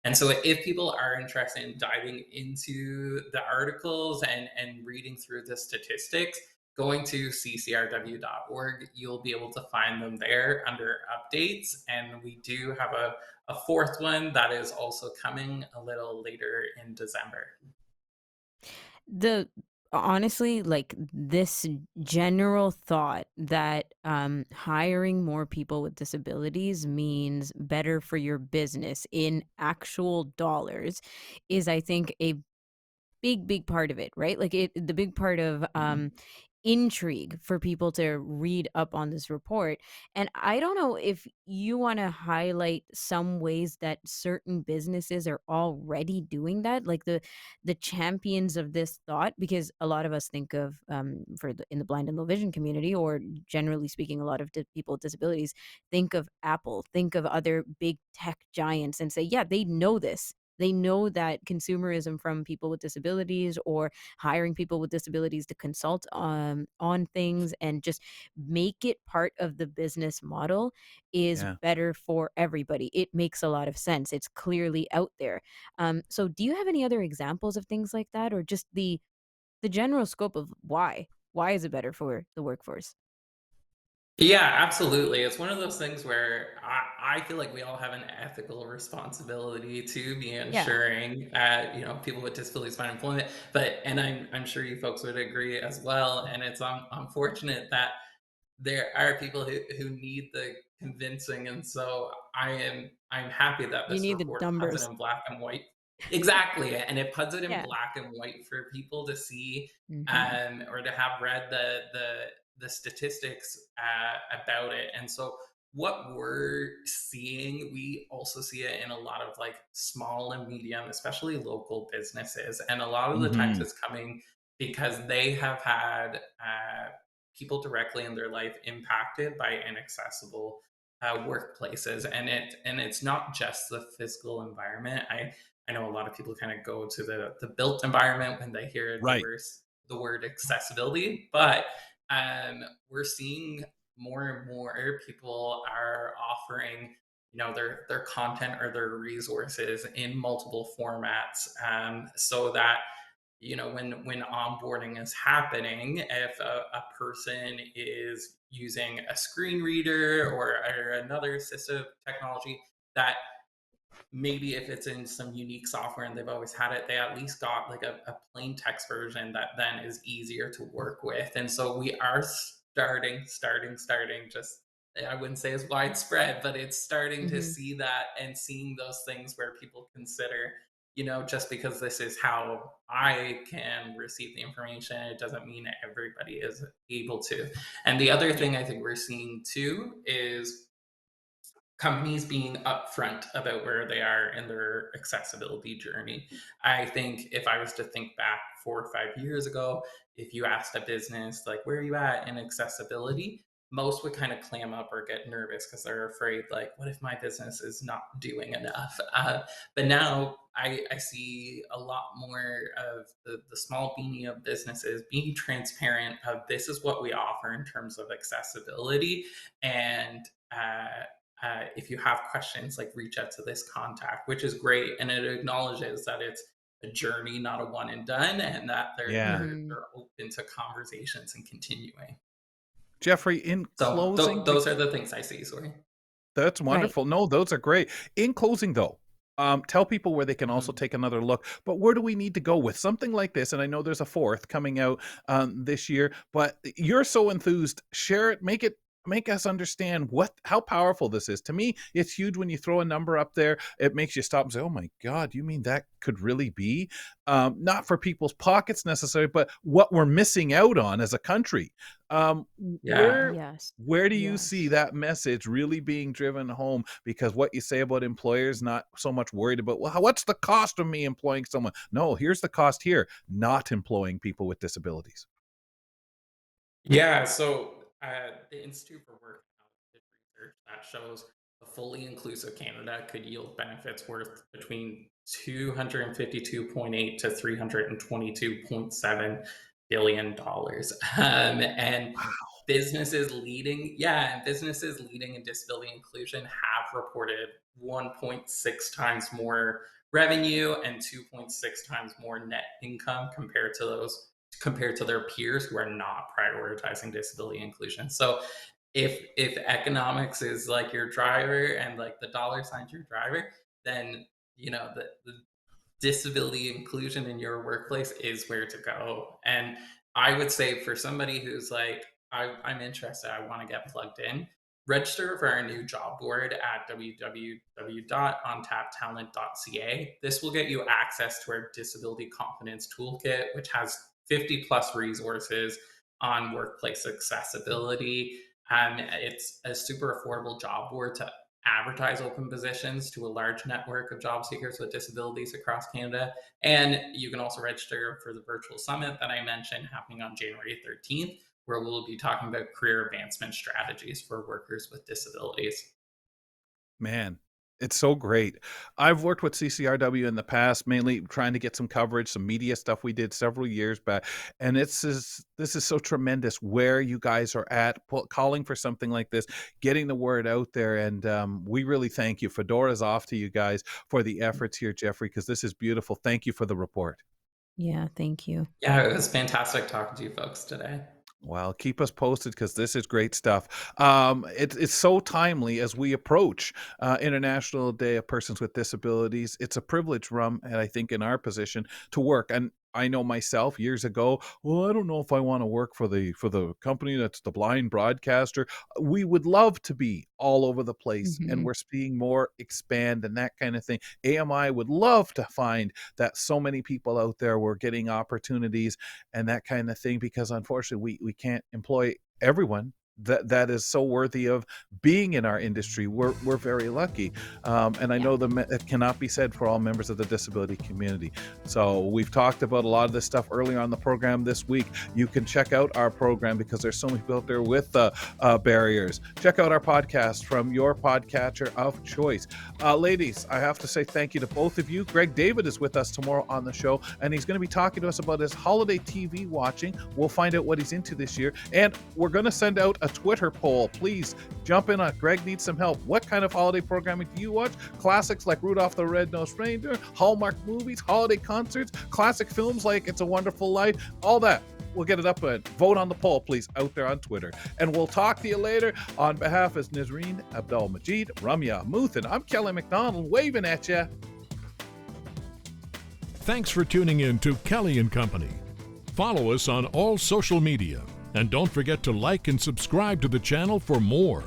And so, if people are interested in diving into the articles and reading through the statistics, going to ccrw.org, you'll be able to find them there under updates. And we do have a fourth one that is also coming a little later in December. The honestly, like, this general thought that hiring more people with disabilities means better for your business in actual dollars is, I think, a big part of it, right? Like, the big part of intrigue for people to read up on this report. And I don't know if you want to highlight some ways that certain businesses are already doing that, like the champions of this thought, because a lot of us think of in the blind and low vision community, or generally speaking, a lot of people with disabilities think of Apple, think of other big tech giants, and say, yeah, they know this. They know that consumerism from people with disabilities, or hiring people with disabilities to consult on things and just make it part of the business model is Yeah. better for everybody. It makes a lot of sense. It's clearly out there. So do you have any other examples of things like that, or just the general scope of why? Why is it better for the workforce? Yeah, absolutely. It's one of those things where I feel like we all have an ethical responsibility to be Yeah, ensuring, people with disabilities find employment. But and I'm sure you folks would agree as well. And it's unfortunate that there are people who need the convincing, and so I'm happy that you this need the report puts it numbers. in black and white. Exactly, and it puts it in Yeah. black and white for people to see, Hmm. or to have read the statistics about it. And so what we're seeing, we also see it in a lot of like small and medium, especially local businesses, and a lot of the times Hmm. it's coming because they have had people directly in their life impacted by inaccessible workplaces, and it's not just the physical environment. I know a lot of people kind of go to the built environment when they hear Right. the word accessibility, but we're seeing more and more people are offering their content or their resources in multiple formats, so that when onboarding is happening, if a person is using a screen reader or another assistive technology, that maybe if it's in some unique software and they've always had it, they at least got like a plain text version that then is easier to work with. And so we are starting, just, I wouldn't say it's widespread, but it's starting to Hmm. see that and seeing those things where people consider, just because this is how I can receive the information, it doesn't mean that everybody is able to. And the other Yeah. thing I think we're seeing too is companies being upfront about where they are in their accessibility journey. I think if I was to think back 4 or 5 years ago, if you asked a business, like, where are you at in accessibility? Most would kind of clam up or get nervous because they're afraid, like, what if my business is not doing enough? But now I see a lot more of the small beanie of businesses being transparent of this is what we offer in terms of accessibility. And if you have questions, like reach out to this contact, which is great. And it acknowledges that it's a journey, not a one and done, and that Yeah. they're open to conversations and continuing. Jeffrey, in So closing, those are the things I see. Sorry. that's Right. wonderful. No, those are great. In closing, though, tell people where they can also Mhm. take another look. But where do we need to go with something like this? And I know there's a fourth coming out this year, but you're so enthused. Share it. Make us understand how powerful this is. To me, it's huge when you throw a number up there. It makes you stop and say, "Oh my God, you mean that could really be?" Not for people's pockets necessarily, but what we're missing out on as a country. Um, Yeah. where Yes. where do you see Yes. that message really being driven home? Because what you say about employers not so much worried about, well, what's the cost of me employing someone? No, here's the cost here, not employing people with disabilities. Yeah, so the Institute for Work did research that shows a fully inclusive Canada could yield benefits worth between 252.8 to 322.7 billion dollars. And businesses leading in disability inclusion have reported 1.6 times more revenue and 2.6 times more net income compared to their peers who are not prioritizing disability inclusion. So if economics is like your driver and like the dollar sign's your driver, then the disability inclusion in your workplace is where to go. And I would say for somebody who's like, I'm interested, I want to get plugged in, register for our new job board at www.untappedtalent.ca. This will get you access to our disability confidence toolkit, which has 50 plus resources on workplace accessibility. It's a super affordable job board to advertise open positions to a large network of job seekers with disabilities across Canada. And you can also register for the virtual summit that I mentioned happening on January 13th, where we'll be talking about career advancement strategies for workers with disabilities. Man, it's so great. I've worked with CCRW in the past, mainly trying to get some coverage, some media stuff we did several years back. And this is so tremendous where you guys are at, calling for something like this, getting the word out there. And we really thank you. Fedora's off to you guys for the efforts here, Jeffrey, because this is beautiful. Thank you for the report. Yeah. Thank you. Yeah, it was fantastic talking to you folks today. Well, keep us posted because this is great stuff. It's so timely as we approach International Day of Persons with Disabilities. It's a privilege, Rum, and I think in our position to work. And I know myself years ago, well, I don't know if I want to work for the company that's the blind broadcaster. We would love to be all over the place, and Mhm. we're seeing more expand and that kind of thing. AMI would love to find that so many people out there were getting opportunities and that kind of thing, because unfortunately we can't employ everyone that is so worthy of being in our industry. We're very lucky, and I Yeah. know it cannot be said for all members of the disability community. So we've talked about a lot of this stuff earlier on the program this week. You can check out our program because there's so many people out there with barriers. Check out our podcast from your podcatcher of choice. Ladies, I have to say thank you to both of you. Greg David is with us tomorrow on the show, and he's going to be talking to us about his holiday TV watching. We'll find out what he's into this year, and we're going to send out a Twitter poll. Please jump in on Greg needs some help. What kind of holiday programming do you watch? Classics like Rudolph the Red-Nosed Reindeer, Hallmark movies, holiday concerts, classic films like It's a Wonderful Life, all that. We'll get it up and vote on the poll, please, out there on Twitter. And we'll talk to you later. On behalf of Nazreen Abdul-Majid, Ramya Muthan, I'm Kelly McDonald waving at you. Thanks for tuning in to Kelly & Company. Follow us on all social media. And don't forget to like and subscribe to the channel for more.